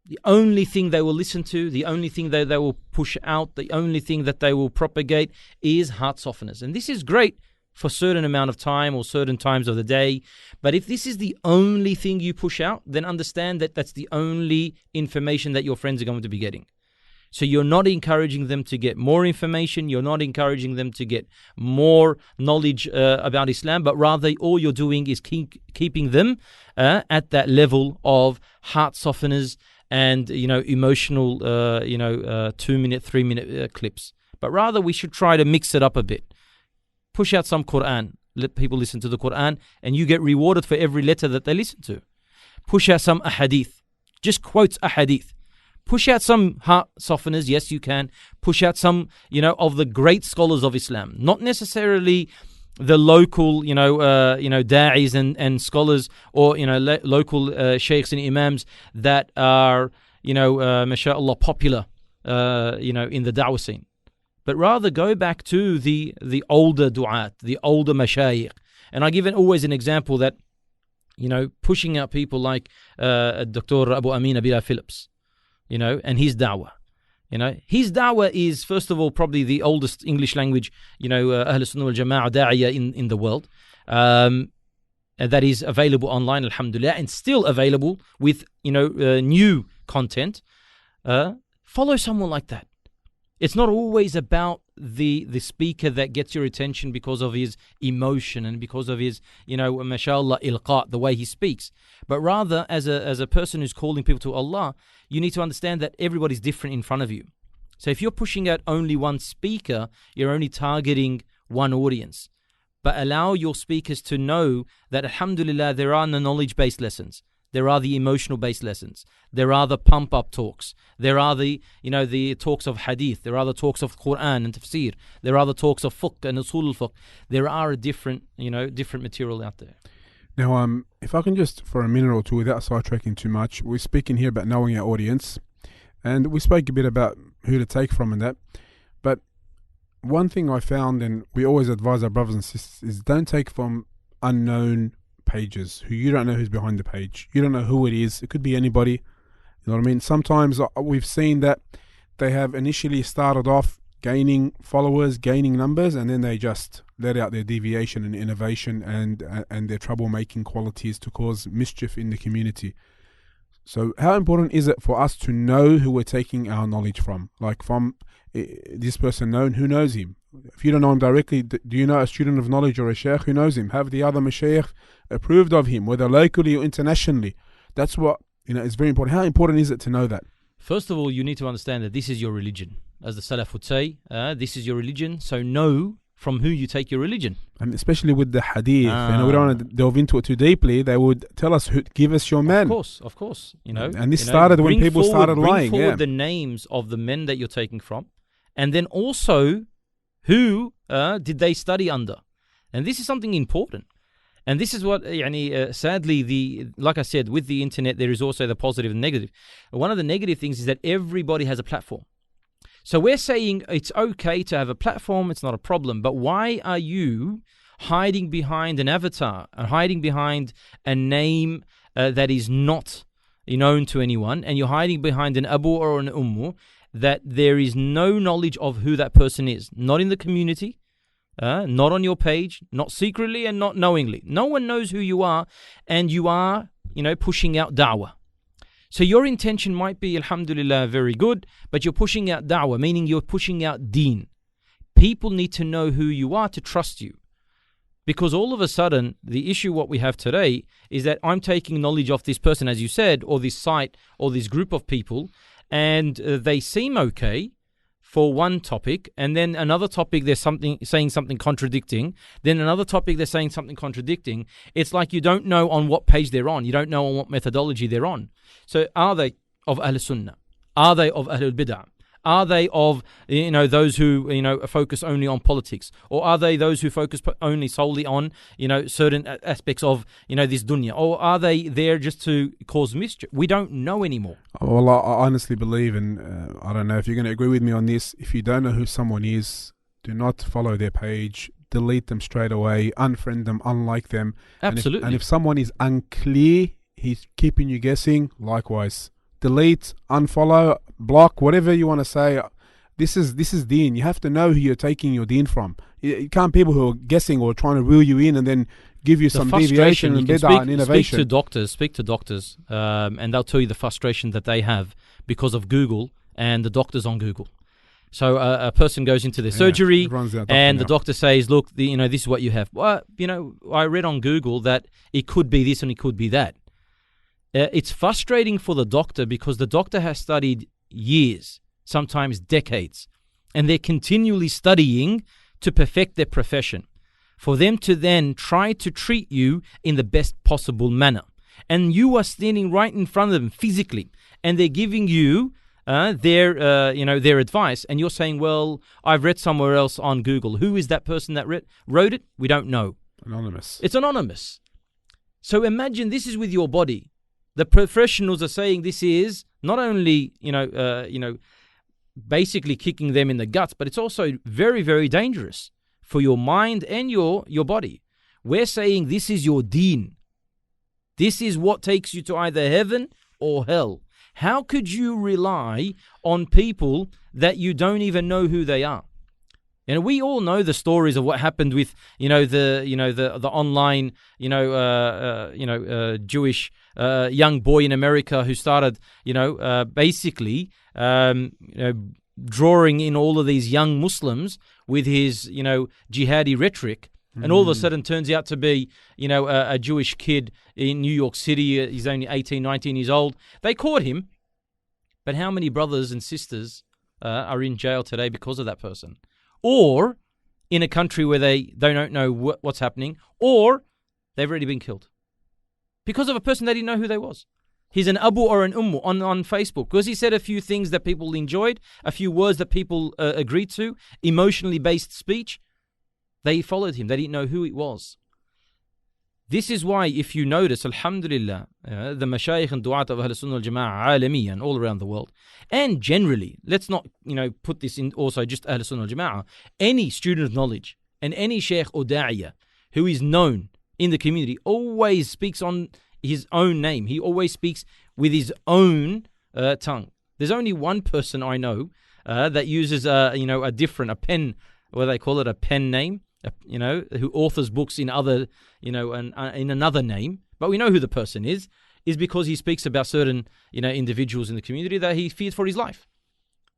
The only thing they will listen to, the only thing that they will push out, the only thing that they will propagate is heart softeners. And this is great for a certain amount of time or certain times of the day. But if this is the only thing you push out, then understand that that's the only information that your friends are going to be getting. So you're not encouraging them to get more information. You're not encouraging them to get more knowledge about Islam, but rather all you're doing is keeping them at that level of heart softeners and, emotional, 2-minute, 3-minute clips. But rather we should try to mix it up a bit. Push out some Quran. Let people listen to the Quran, and you get rewarded for every letter that they listen to. Push out some ahadith. Just quotes ahadith. Push out some heart softeners, yes, you can. Push out some, of the great scholars of Islam. Not necessarily the local, da'is and scholars or, local sheikhs and imams that are, mashallah, popular, in the da'wah scene. But rather go back to the older du'at, the older mashayikh. And I give always an example that, pushing out people like Dr. Abu Amin Abila Phillips, and his da'wah. His da'wah is, first of all, probably the oldest English language, Ahl Sunnah wal Jama'ah da'iyah in the world. And that is available online, alhamdulillah, and still available with, new content. Follow someone like that. It's not always about the speaker that gets your attention because of his emotion and because of his, mashallah, ilqa, the way he speaks. But rather, as a person who's calling people to Allah, you need to understand that everybody's different in front of you. So if you're pushing out only one speaker, you're only targeting one audience. But allow your speakers to know that, alhamdulillah, there are the knowledge-based lessons. There are the emotional-based lessons. There are the pump-up talks. There are the talks of hadith. There are the talks of Quran and tafsir. There are the talks of fiqh and usul al-fiqh. There are different material out there. Now, if I can just, for a minute or two, without sidetracking too much, we're speaking here about knowing our audience. And we spoke a bit about who to take from and that. But one thing I found, and we always advise our brothers and sisters, is don't take from unknown pages who you don't know who's behind the page. You don't know who it is. It could be anybody. You know what I mean? Sometimes we've seen that they have initially started off gaining followers, gaining numbers, and then they just let out their deviation and innovation and their troublemaking qualities to cause mischief in the community. So how important is it for us to know who we're taking our knowledge from? Like from this person known, who knows him? If you don't know him directly, do you know a student of knowledge or a sheikh who knows him? Have the other mashayikh approved of him, whether locally or internationally? That's what, is very important. How important is it to know that? First of all, you need to understand that this is your religion. As the Salaf would say, this is your religion, so know from who you take your religion. And especially with the hadith, we don't want to delve into it too deeply. They would tell us, give us your man. Of course. And this started when people started lying. Bring forward the names of the men that you're taking from, and then also who did they study under. And this is something important. And this is what, sadly, like I said, with the internet, there is also the positive and negative. One of the negative things is that everybody has a platform. So we're saying it's okay to have a platform, it's not a problem. But why are you hiding behind an avatar and hiding behind a name that is not known to anyone, and you're hiding behind an abu or an ummu that there is no knowledge of who that person is, not in the community, not on your page, not secretly and not knowingly. No one knows who you are, and you are, pushing out da'wah. So your intention might be, alhamdulillah, very good, but you're pushing out da'wah, meaning you're pushing out deen. People need to know who you are to trust you. Because all of a sudden, the issue what we have today is that I'm taking knowledge of this person, as you said, or this site, or this group of people, and they seem okay for one topic, and then another topic they're saying something contradicting, then another topic they're saying something contradicting. It's like you don't know on what page they're on. You don't know on what methodology they're on. So are they of Ahl Sunnah? Are they of Ahlul Bid'ah? Are they of, those who, focus only on politics? Or are they those who focus only solely on, certain aspects of, this dunya? Or are they there just to cause mischief? We don't know anymore. Well, I honestly believe, and I don't know if you're going to agree with me on this, if you don't know who someone is, do not follow their page, delete them straight away, unfriend them, unlike them. Absolutely. And if someone is unclear, he's keeping you guessing, likewise. Delete, unfollow, block, whatever you want to say. This is deen. You have to know who you're taking your deen from. You can't people who are guessing or trying to reel you in and then give you some deviation and bid'ah and innovation. Speak to doctors, and they'll tell you the frustration that they have because of Google and the doctors on Google. So a person goes into their surgery, and the doctor says, "Look, this is what you have." Well, I read on Google that it could be this and it could be that. It's frustrating for the doctor because the doctor has studied years, sometimes decades, and they're continually studying to perfect their profession. For them to then try to treat you in the best possible manner. And you are standing right in front of them physically, and they're giving you their advice, and you're saying, well, I've read somewhere else on Google. Who is that person that wrote it? We don't know. Anonymous. It's anonymous. So imagine this is with your body. The professionals are saying this is not only, basically kicking them in the guts, but it's also very, very dangerous for your mind and your body. We're saying this is your deen. This is what takes you to either heaven or hell. How could you rely on people that you don't even know who they are? And we all know the stories of what happened with, the online, Jewish young boy in America who started, basically, drawing in all of these young Muslims with his, jihadi rhetoric. And all of a sudden turns out to be, a Jewish kid in New York City. He's only 18, 19 years old. They caught him. But how many brothers and sisters are in jail today because of that person? Or in a country where they don't know what's happening, or they've already been killed because of a person they didn't know who they was. He's an abu or an ummu on Facebook because he said a few things that people enjoyed, a few words that people agreed to, emotionally based speech. They followed him. They didn't know who it was. This is why, if you notice, alhamdulillah, the mashayikh and du'at of Ahl Sunnah al-Jama'ah alamiyan, all around the world, and generally, let's not, put this in also just Ahl Sunnah al-Jama'ah, any student of knowledge and any sheikh or da'iyah who is known in the community always speaks on his own name. He always speaks with his own tongue. There's only one person I know that uses a pen, what they call it, a pen name. Who authors books in other, in another name, but we know who the person is. is because he speaks about certain, individuals in the community that he feared for his life.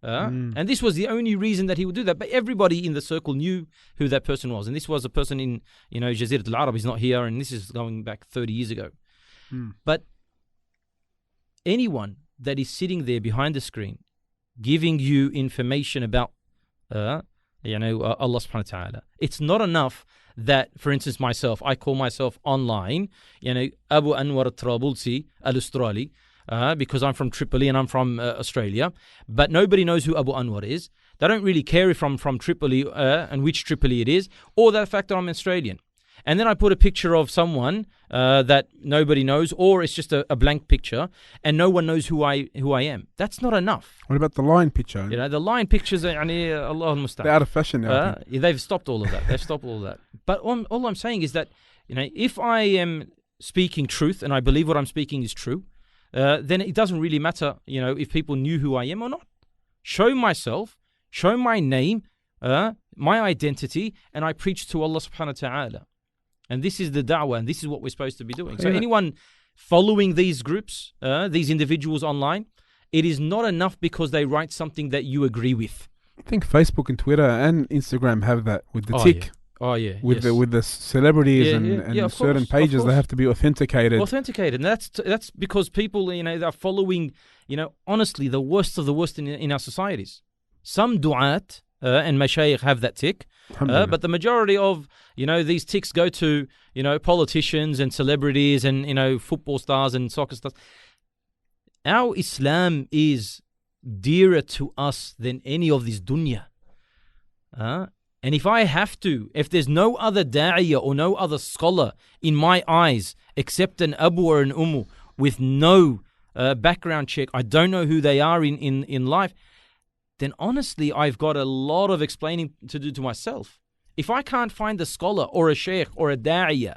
And this was the only reason that he would do that. But everybody in the circle knew who that person was. And this was a person in, Jazirat al-Arab. He's not here. And this is going back 30 years ago. But anyone that is sitting there behind the screen giving you information about, Allah subhanahu wa ta'ala, it's not enough that, for instance, myself, I call myself online, Abu Anwar Trabulsi al-Australi, because I'm from Tripoli and I'm from Australia, but nobody knows who Abu Anwar is. They don't really care if I'm from Tripoli and which Tripoli it is, or the fact that I'm Australian. And then I put a picture of someone that nobody knows, or it's just a blank picture, and no one knows who I am. That's not enough. What about the lion picture? The lion pictures are Allah al-Musta'an. They're out of fashion now. They've stopped all of that. But all I'm saying is that if I am speaking truth and I believe what I'm speaking is true, then it doesn't really matter, if people knew who I am or not. Show myself, show my name, my identity, and I preach to Allah subhanahu wa ta'ala. And this is the da'wah, and this is what we're supposed to be doing. So anyone following these groups, these individuals online, it is not enough because they write something that you agree with. I think Facebook and Twitter and Instagram have that with the tick. With the celebrities and certain pages, they have to be authenticated. And that's because people, they're following, honestly, the worst of the worst in our societies. Some du'at and mashayikh have that tick, but the majority of, these ticks go to, politicians and celebrities and, football stars and soccer stars. Our Islam is dearer to us than any of this dunya. And if there's no other da'iyah or no other scholar in my eyes except an Abu or an Ummu with no background check, I don't know who they are in life, then honestly, I've got a lot of explaining to do to myself. If I can't find a scholar or a sheikh or a da'iyah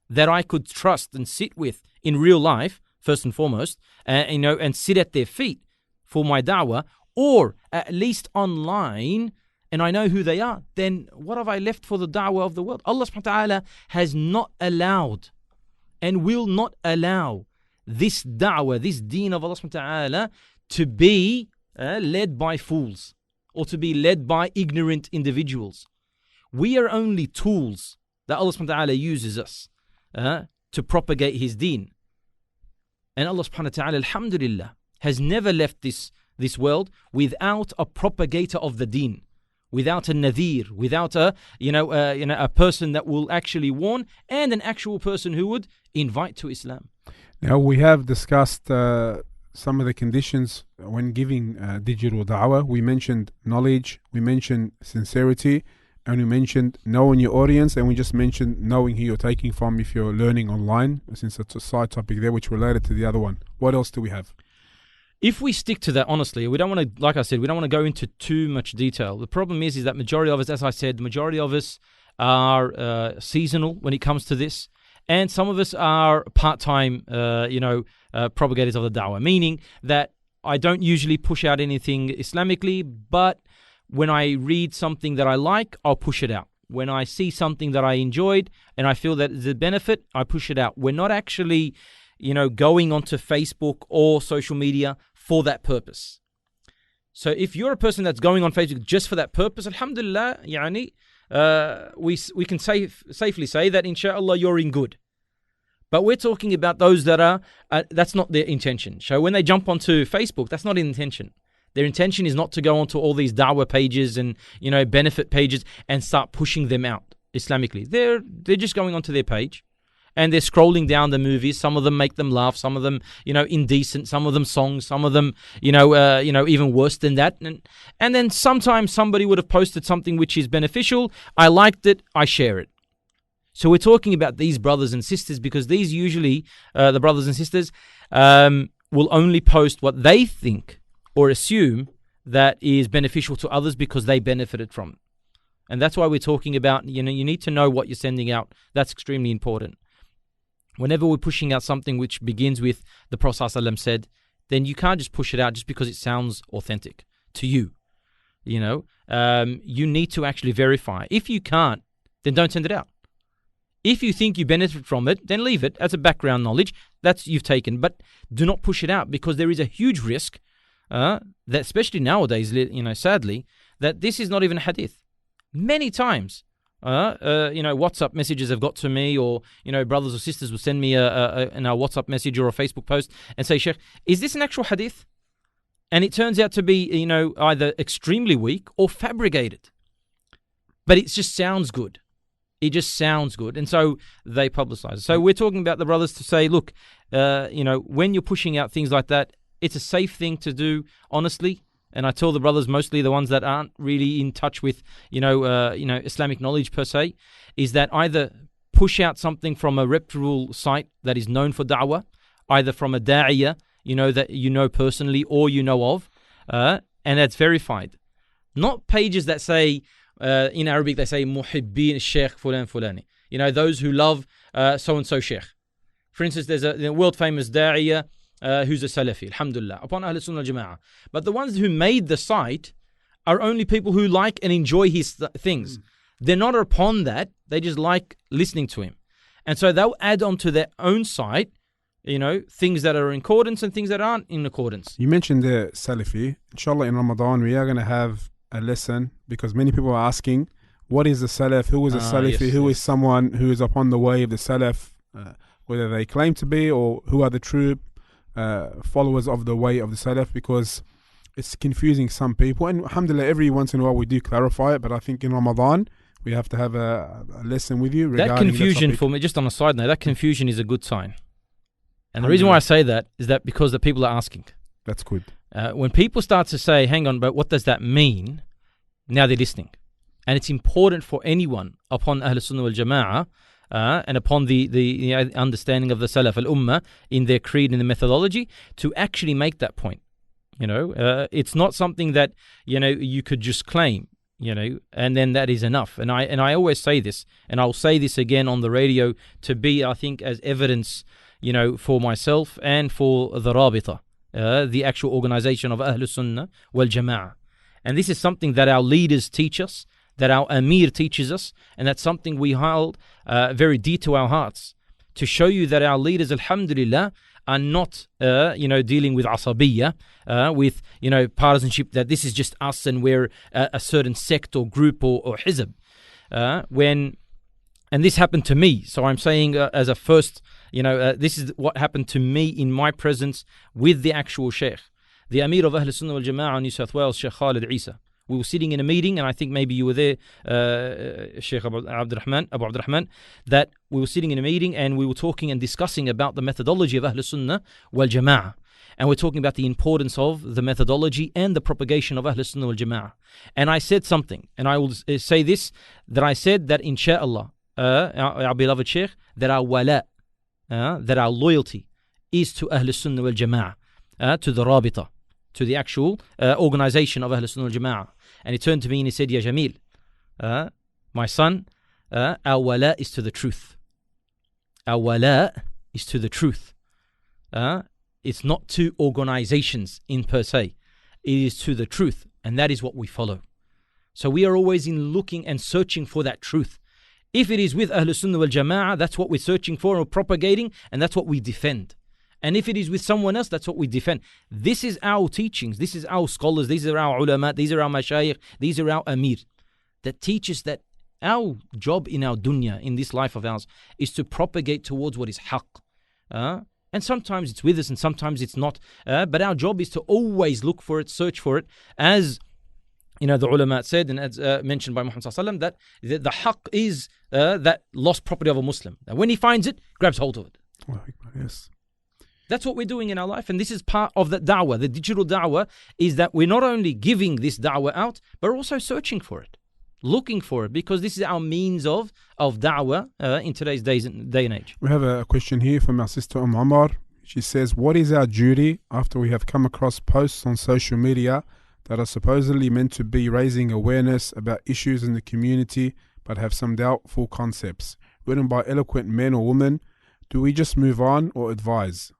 that I could trust and sit with in real life, first and foremost, and sit at their feet for my da'wah, or at least online, and I know who they are, then what have I left for the da'wah of the world? Allah subhanahu wa ta'ala has not allowed and will not allow this da'wah, this deen of Allah subhanahu wa ta'ala to be led by fools or to be led by ignorant individuals. We are only tools that Allah subhanahu wa ta'ala uses us to propagate His deen. And Allah subhanahu wa ta'ala, alhamdulillah, has never left this world without a propagator of the deen, without a nadhir, without a person that will actually warn, and an actual person who would invite to Islam. Now we have discussed some of the conditions when giving digital da'wah. We mentioned knowledge, we mentioned sincerity, and we mentioned knowing your audience, and we just mentioned knowing who you're taking from if you're learning online, since it's a side topic there which related to the other one. What else do we have? If we stick to that, honestly, we don't want to, like I said, we don't want to go into too much detail. The problem is that majority of us, as I said, the majority of us are seasonal when it comes to this. And some of us are part-time, propagators of the da'wah, meaning that I don't usually push out anything Islamically, but when I read something that I like, I'll push it out. When I see something that I enjoyed and I feel that there's a benefit, I push it out. We're not actually, going onto Facebook or social media for that purpose. So if you're a person that's going on Facebook just for that purpose, alhamdulillah, we can safely say that inshallah you're in good. But we're talking about those that are, that's not their intention. So when they jump onto Facebook, that's not an intention. Their intention is not to go onto all these da'wah pages and, benefit pages and start pushing them out Islamically. They're just going onto their page and they're scrolling down the movies. Some of them make them laugh, some of them, indecent, some of them songs, some of them, even worse than that. And then sometimes somebody would have posted something which is beneficial. I liked it, I share it. So we're talking about these brothers and sisters because these usually, the brothers and sisters, will only post what they think or assume that is beneficial to others because they benefited from it. And that's why we're talking about, you need to know what you're sending out. That's extremely important. Whenever we're pushing out something which begins with the Prophet ﷺ said, then you can't just push it out just because it sounds authentic to you. You need to actually verify. If you can't, then don't send it out. If you think you benefit from it, then leave it as a background knowledge. that's you've taken. But do not push it out, because there is a huge risk that, especially nowadays, sadly, that this is not even a hadith. Many times, WhatsApp messages have got to me, or brothers or sisters will send me in our WhatsApp message or a Facebook post and say, Sheikh, is this an actual hadith? And it turns out to be, either extremely weak or fabricated. But it just sounds good. It just sounds good. And so they publicize it. So we're talking about the brothers to say, look, when you're pushing out things like that, it's a safe thing to do, honestly. And I tell the brothers, mostly the ones that aren't really in touch with, Islamic knowledge per se, is that either push out something from a reputable site that is known for da'wah, either from a da'iyah, that you know personally or you know of, and that's verified. Not pages that say, in Arabic, they say, muhibbin sheikh fulan fulani. Those who love so-and-so sheikh. For instance, there's a world-famous da'iyah who's a Salafi, alhamdulillah, upon Ahl Sunnah al-Jama'ah. But the ones who made the site are only people who like and enjoy his things. They're not upon that. They just like listening to him. And so they'll add onto their own site, things that are in accordance and things that aren't in accordance. You mentioned the Salafi. Inshallah, in Ramadan, we are going to have a lesson, because many people are asking, what is the Salaf? Who is a Salafi? Yes, who is someone who is upon the way of the Salaf, whether they claim to be, or who are the true followers of the way of the Salaf, because it's confusing some people. And alhamdulillah, every once in a while we do clarify it, but I think in Ramadan we have to have a lesson with you regarding that confusion. That for me, just on a side note, that confusion is a good sign. And the reason why I say that is that because the people are asking. That's good. When people start to say, hang on, but what does that mean? Now they're listening. And it's important for anyone upon Ahl Sunnah wal Jama'ah and upon the understanding of the Salaf al-Ummah in their creed and the methodology to actually make that point. It's not something that, you could just claim, and then that is enough. And I always say this, and I'll say this again on the radio to be, I think, as evidence, for myself and for the Rabita, the actual organization of Ahl Sunnah wal Jama'ah. And this is something that our leaders teach us, that our Amir teaches us, and that's something we hold very dear to our hearts, to show you that our leaders, alhamdulillah, are not, dealing with asabiyya, with, partisanship, that this is just us and we're a certain sect or group or hizb. And this happened to me. So I'm saying as a first, this is what happened to me in my presence with the actual Sheikh. The Amir of Ahl Sunnah wal Jama'ah in New South Wales, Sheikh Khalid Isa. We were sitting in a meeting, and I think maybe you were there, Sheikh Abu Abdurrahman, that we were sitting in a meeting and we were talking and discussing about the methodology of Ahl Sunnah wal Jama'ah. And we're talking about the importance of the methodology and the propagation of Ahl Sunnah wal Jama'ah. And I said something, and I will say this, that I said that inshaAllah, our beloved Sheikh, that our wala, that our loyalty is to Ahl Sunnah wal Jama'ah, to the Rabita, to the actual organization of Ahl Sunnah wal Jama'ah. And he turned to me and he said, Ya Jamil, my son, our wala is to the truth. Our wala is to the truth. It's not to organizations in per se. It is to the truth, and that is what we follow. So we are always in looking and searching for that truth. If it is with Ahl Sunnah wal Jama'ah, that's what we're searching for and propagating, and that's what we defend. And if it is with someone else, that's what we defend. This is our teachings. This is our scholars. These are our ulama. These are our mashayikh. These are our amir. That teaches that our job in our dunya, in this life of ours, is to propagate towards what is haqq. And sometimes it's with us and sometimes it's not. But our job is to always look for it, search for it. As the ulama said, and as mentioned by Muhammad sallallahu alaihi wasallam, that the haqq is that lost property of a Muslim. And when he finds it, grabs hold of it. Yes. That's what we're doing in our life, and this is part of the da'wah. The digital da'wah is that we're not only giving this da'wah out, but also searching for it, looking for it, because this is our means of da'wah in today's day and age. We have a question here from our sister Omar. She says, what is our duty after we have come across posts on social media that are supposedly meant to be raising awareness about issues in the community, but have some doubtful concepts, written by eloquent men or women? Do we just move on or advise?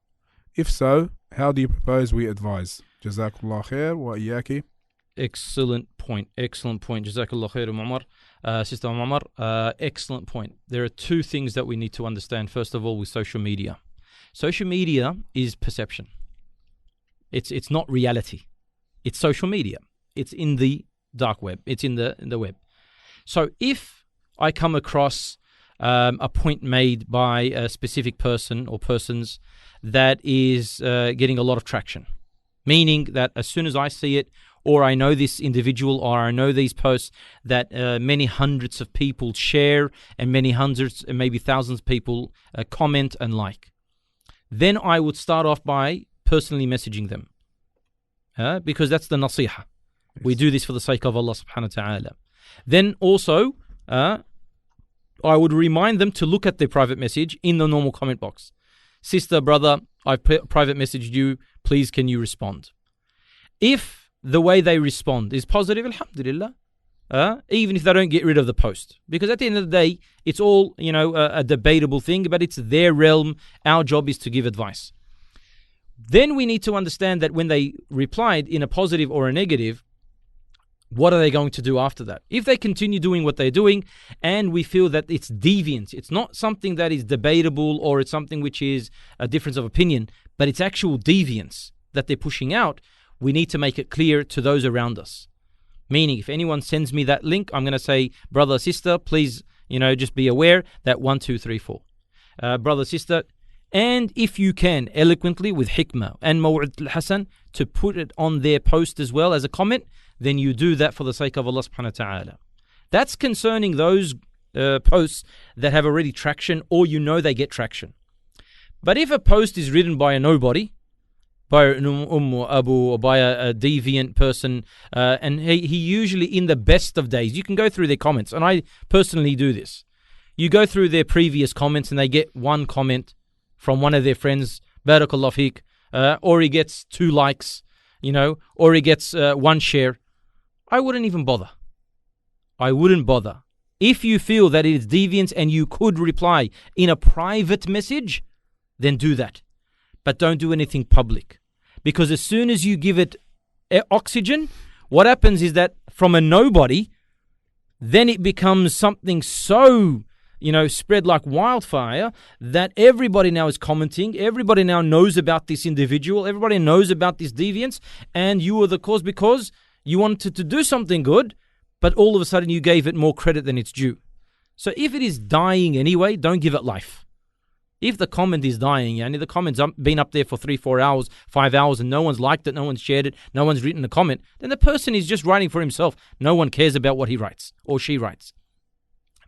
If so, how do you propose we advise? Jazakallah khair wa iyaki. Excellent point. Jazakallah khair, Umar. Sister Umar, excellent point. There are two things that we need to understand. First of all, with social media. Social media is perception. It's not reality. It's social media. It's in the dark web. It's in the web. So if I come across a point made by a specific person or persons that is getting a lot of traction, meaning that as soon as I see it, or I know this individual, or I know these posts that many hundreds of people share, and many hundreds and maybe thousands of people comment and like, then I would start off by personally messaging them, because that's the nasiha. Yes. We do this for the sake of Allah subhanahu wa ta'ala. Then also, I would remind them to look at their private message in the normal comment box. Sister, brother, I've private messaged you. Please, can you respond? If the way they respond is positive, alhamdulillah, even if they don't get rid of the post. Because at the end of the day, it's all, a debatable thing, but it's their realm. Our job is to give advice. Then we need to understand that when they replied in a positive or a negative, what are they going to do after that? If they continue doing what they're doing and we feel that it's deviant, it's not something that is debatable or it's something which is a difference of opinion, but it's actual deviance that they're pushing out, we need to make it clear to those around us. Meaning, if anyone sends me that link, I'm going to say, brother, sister, please, just be aware that 1, 2, 3, 4. Brother, sister, and if you can, eloquently with hikmah and maw'id al-hasan, to put it on their post as well as a comment, then you do that for the sake of Allah subhanahu wa ta'ala. That's concerning those posts that have already traction, or they get traction. But if a post is written by a nobody, by an or abu, or by a deviant person, and he usually, in the best of days, you can go through their comments, and I personally do this. You go through their previous comments and they get one comment from one of their friends, barakallah feek, or he gets 2 likes, or he gets 1 share. I wouldn't even bother. I wouldn't bother. If you feel that it is deviant and you could reply in a private message, then do that. But don't do anything public. Because as soon as you give it oxygen, what happens is that from a nobody, then it becomes something so, spread like wildfire that everybody now is commenting. Everybody now knows about this individual. Everybody knows about this deviance. And you were the cause because you wanted to do something good, but all of a sudden you gave it more credit than it's due. So if it is dying anyway, don't give it life. If the comment is dying, and the comment's been up there for 3, 4 hours, 5 hours, and no one's liked it, no one's shared it, no one's written a comment, then the person is just writing for himself. No one cares about what he writes or she writes.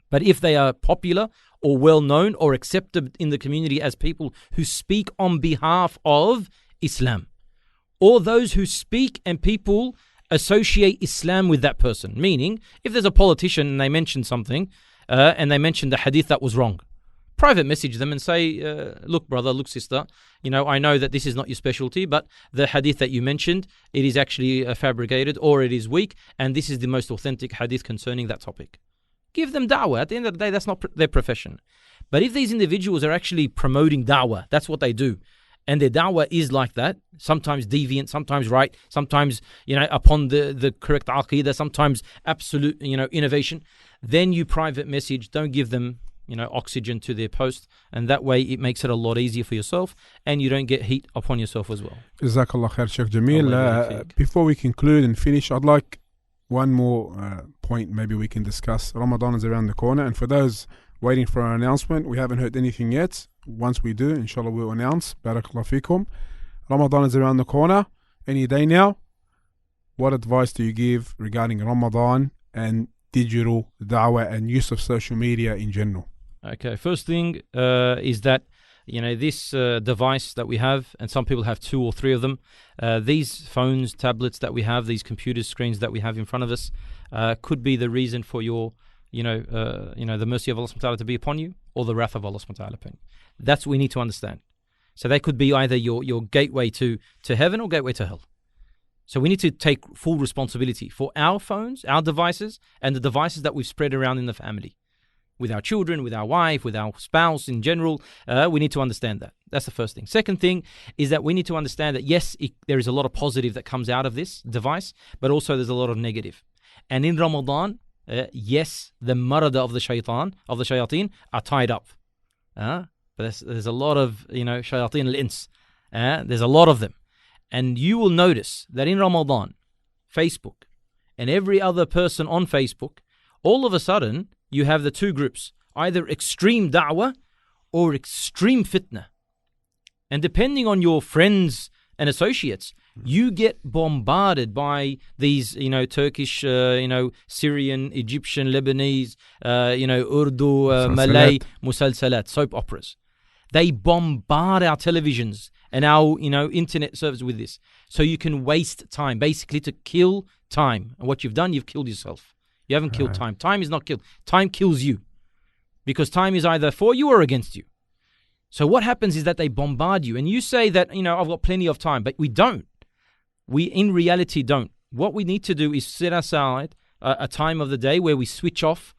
But if they are popular or well-known or accepted in the community as people who speak on behalf of Islam, or those who speak and people associate Islam with that person, meaning if there's a politician and they mention something and they mention the hadith that was wrong, private message them and say, look, brother, look, sister, I know that this is not your specialty, but the hadith that you mentioned, it is actually fabricated or it is weak, and this is the most authentic hadith concerning that topic. Give them da'wah. At the end of the day, that's not their profession. But if these individuals are actually promoting da'wah, that's what they do, and their da'wah is like that, sometimes deviant, sometimes right, sometimes, upon the correct aqeedah, sometimes absolute, innovation, then you private message, don't give them oxygen to their post, and that way it makes it a lot easier for yourself and you don't get heat upon yourself as well. Jazakallah khair, Sheikh Jamil. Before we conclude and finish, I'd like one more point maybe we can discuss. Ramadan is around the corner, and for those waiting for an announcement, we haven't heard anything yet. Once we do, inshallah, we'll announce. Barakallah fikum. Ramadan is around the corner, any day now. What advice do you give regarding Ramadan and digital da'wah and use of social media in general? Okay, first thing is that this device that we have, and some people have 2 or 3 of them, these phones, tablets that we have, these computer screens that we have in front of us, could be the reason for your the mercy of Allah subhanahu wa ta'ala to be upon you, or the wrath of Allah subhanahu wa ta'ala upon you. That's what we need to understand. So they could be either your gateway to heaven or gateway to hell. So we need to take full responsibility for our phones, our devices, and the devices that we've spread around in the family. With our children, with our wife, with our spouse in general, we need to understand that. That's the first thing. Second thing is that we need to understand that, yes, there is a lot of positive that comes out of this device, but also there's a lot of negative. And in Ramadan, yes, the marada of the shayateen are tied up. But but there's a lot of, shayateen al-ins. There's a lot of them. And you will notice that in Ramadan, Facebook, and every other person on Facebook, all of a sudden, you have the two groups, either extreme da'wah or extreme fitna. And depending on your friends and associates, you get bombarded by these, Turkish, Syrian, Egyptian, Lebanese, Urdu, Malay, musalsalat, soap operas. They bombard our televisions and our, internet service with this. So you can waste time, basically to kill time. And what you've done, you've killed yourself. You haven't killed time. Time is not killed. Time kills you. Because time is either for you or against you. So what happens is that they bombard you. And you say that, I've got plenty of time. But we don't. We, in reality, don't. What we need to do is set aside a time of the day where we switch off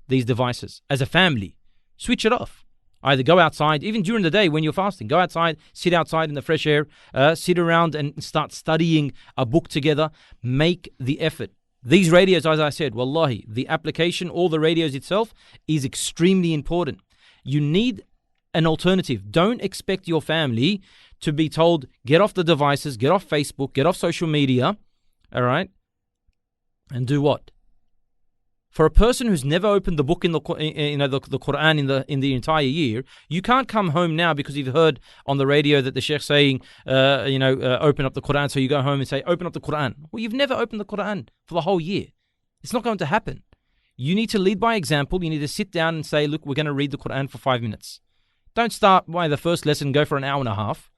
these devices. As a family, switch it off. Either go outside, even during the day when you're fasting, go outside, sit outside in the fresh air, sit around and start studying a book together. Make the effort. These radios, as I said, wallahi, the application or the radios itself is extremely important. You need an alternative. Don't expect your family to be told, get off the devices, get off Facebook, get off social media, all right? And do what? For a person who's never opened the book in the Quran in the entire year, you can't come home now because you've heard on the radio that the Sheikh saying, open up the Quran. So you go home and say, open up the Quran. Well, you've never opened the Quran for the whole year. It's not going to happen. You need to lead by example. You need to sit down and say, look, we're going to read the Quran for 5 minutes. Don't start by the first lesson, go for an hour and a half.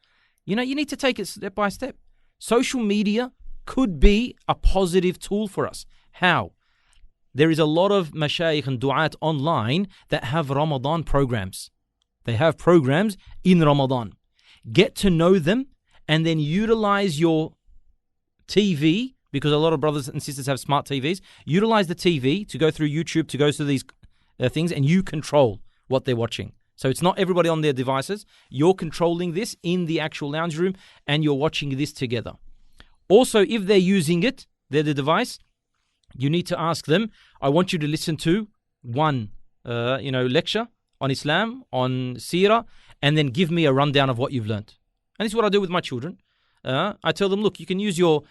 You need to take it step by step. Social media could be a positive tool for us. How? There is a lot of mashayikh and du'at online that have Ramadan programs. They have programs in Ramadan. Get to know them and then utilize your TV, because a lot of brothers and sisters have smart TVs. Utilize the TV to go through YouTube, to go through these things, and you control what they're watching. So it's not everybody on their devices. You're controlling this in the actual lounge room and you're watching this together. Also, if they're using it, they're the device, you need to ask them, I want you to listen to one, lecture on Islam, on Seerah, and then give me a rundown of what you've learned. And this is what I do with my children. I tell them, look, you can use your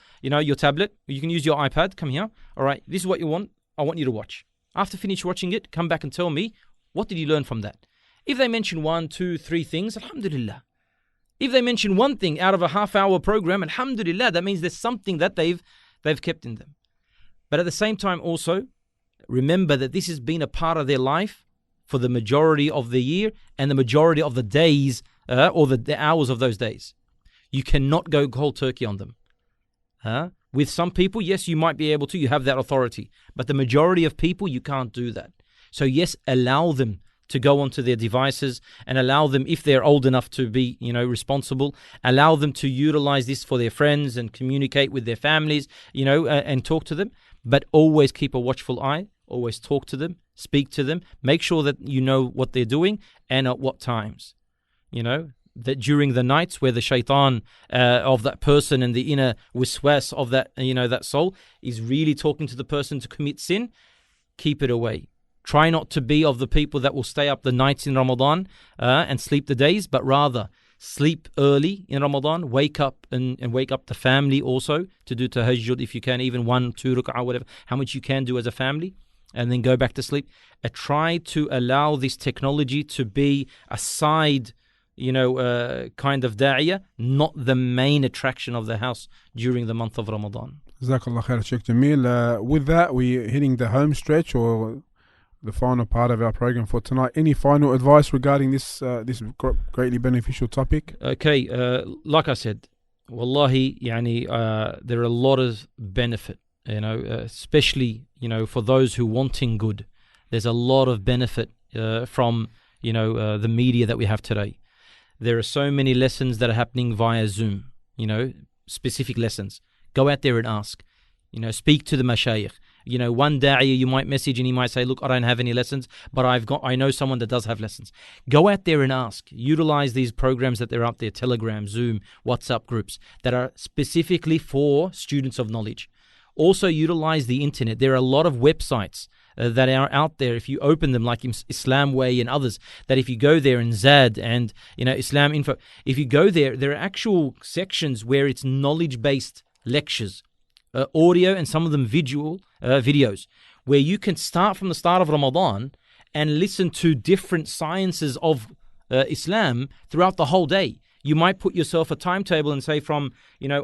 tablet, you can use your iPad. Come here. All right, this is what you want. I want you to watch. After finish watching it, come back and tell me, what did you learn from that? If they mention 1, 2, 3 things, alhamdulillah. If they mention one thing out of a half-hour program, alhamdulillah, that means there's something that they've kept in them. But at the same time also, remember that this has been a part of their life for the majority of the year and the majority of the days or the hours of those days. You cannot go cold turkey on them. With some people, yes, you might be able to. You have that authority. But the majority of people, you can't do that. So yes, allow them to go onto their devices and allow them, if they're old enough to be, responsible, allow them to utilize this for their friends and communicate with their families, and talk to them. But always keep a watchful eye, always talk to them, speak to them, make sure that you know what they're doing and at what times. That during the nights where the shaitan of that person and the inner wiswas of that, that soul is really talking to the person to commit sin, keep it away. Try not to be of the people that will stay up the nights in Ramadan and sleep the days, but rather sleep early in Ramadan, wake up and wake up the family also to do tahajjud if you can, even 1, 2 rak'ah, whatever, how much you can do as a family, and then go back to sleep. Try to allow this technology to be a side, kind of da'iyah, not the main attraction of the house during the month of Ramadan. Jazakallah khair, Sheikh Jamil. With that, we're hitting the home stretch or the final part of our program for tonight. Any final advice regarding this greatly beneficial topic? Okay, like I said, wallahi, there are a lot of benefit, especially, for those who wanting good. There's a lot of benefit from, the media that we have today. There are so many lessons that are happening via Zoom, specific lessons. Go out there and ask, speak to the mashayikh. One da'iyah you might message and he might say, look, I don't have any lessons, but I know someone that does have lessons. Go out there and ask. Utilize these programs that they're out there, Telegram, Zoom, WhatsApp groups that are specifically for students of knowledge. Also utilize the internet. There are a lot of websites that are out there. If you open them, like Islam Way and others, that if you go there, and Zad and Islam Info, if you go there, there are actual sections where it's knowledge-based lectures, audio, and some of them visual videos, where you can start from the start of Ramadan and listen to different sciences of Islam throughout the whole day. You might put yourself a timetable and say from,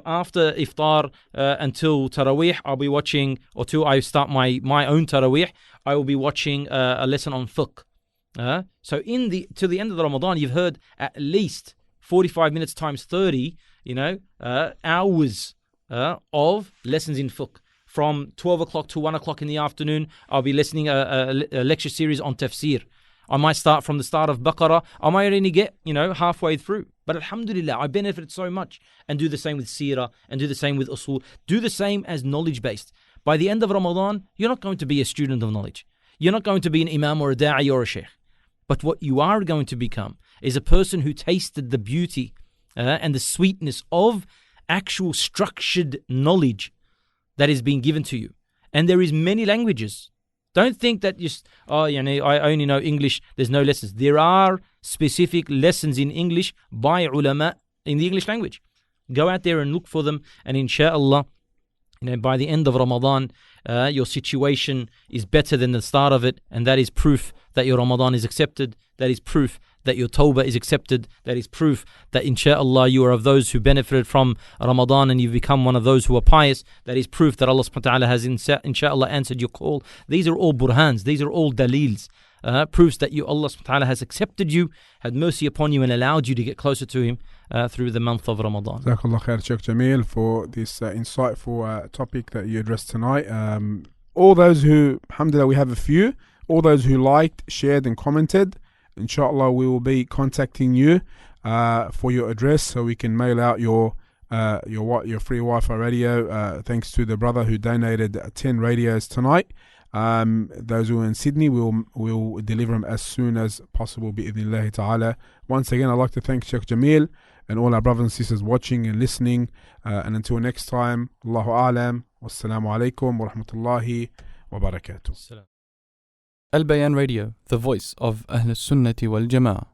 after iftar until Taraweeh, I'll be watching, or till I start my own Taraweeh, I will be watching a lesson on fiqh. So till the end of the Ramadan, you've heard at least 45 minutes times 30, hours of lessons in fiqh. From 12 o'clock to 1 o'clock in the afternoon, I'll be listening a lecture series on tafsir. I might start from the start of Baqarah. I might only get, halfway through. But alhamdulillah, I benefited so much. And do the same with seerah, and do the same with usul. Do the same as knowledge-based. By the end of Ramadan, you're not going to be a student of knowledge. You're not going to be an imam or a da'i or a sheikh. But what you are going to become is a person who tasted the beauty and the sweetness of actual structured knowledge that is being given to you. And there is many languages. Don't think that I only know English, there's no lessons. There are specific lessons in English by ulama in the English language. Go out there and look for them, and inshallah, by the end of Ramadan, your situation is better than the start of it, and that is proof that your Ramadan is accepted. That is proof that your tawbah is accepted. That is proof that inshallah you are of those who benefited from Ramadan and you've become one of those who are pious. That is proof that Allah subhanahu wa ta'ala has inshallah answered your call. These are all burhans, these are all dalils, proofs that Allah subhanahu wa ta'ala has accepted you, had mercy upon you, and allowed you to get closer to Him through the month of Ramadan. Jazakallah khair, Sheikh Jamil, for this insightful topic that you addressed tonight. All those who, alhamdulillah, we have a few, all those who liked, shared and commented, inshallah we will be contacting you for your address so we can mail out your free Wi-Fi radio. Thanks to the brother who donated 10 radios tonight. Those who are in Sydney, we'll deliver them as soon as possible, bi'idhnillahi ta'ala. Once again, I'd like to thank Sheikh Jamil and all our brothers and sisters watching and listening. And until next time, Allahu a'lam, wassalamu alaikum wa rahmatullahi wa barakatuh. Albayan Radio, the voice of Ahl Sunnati wal Jama'ah.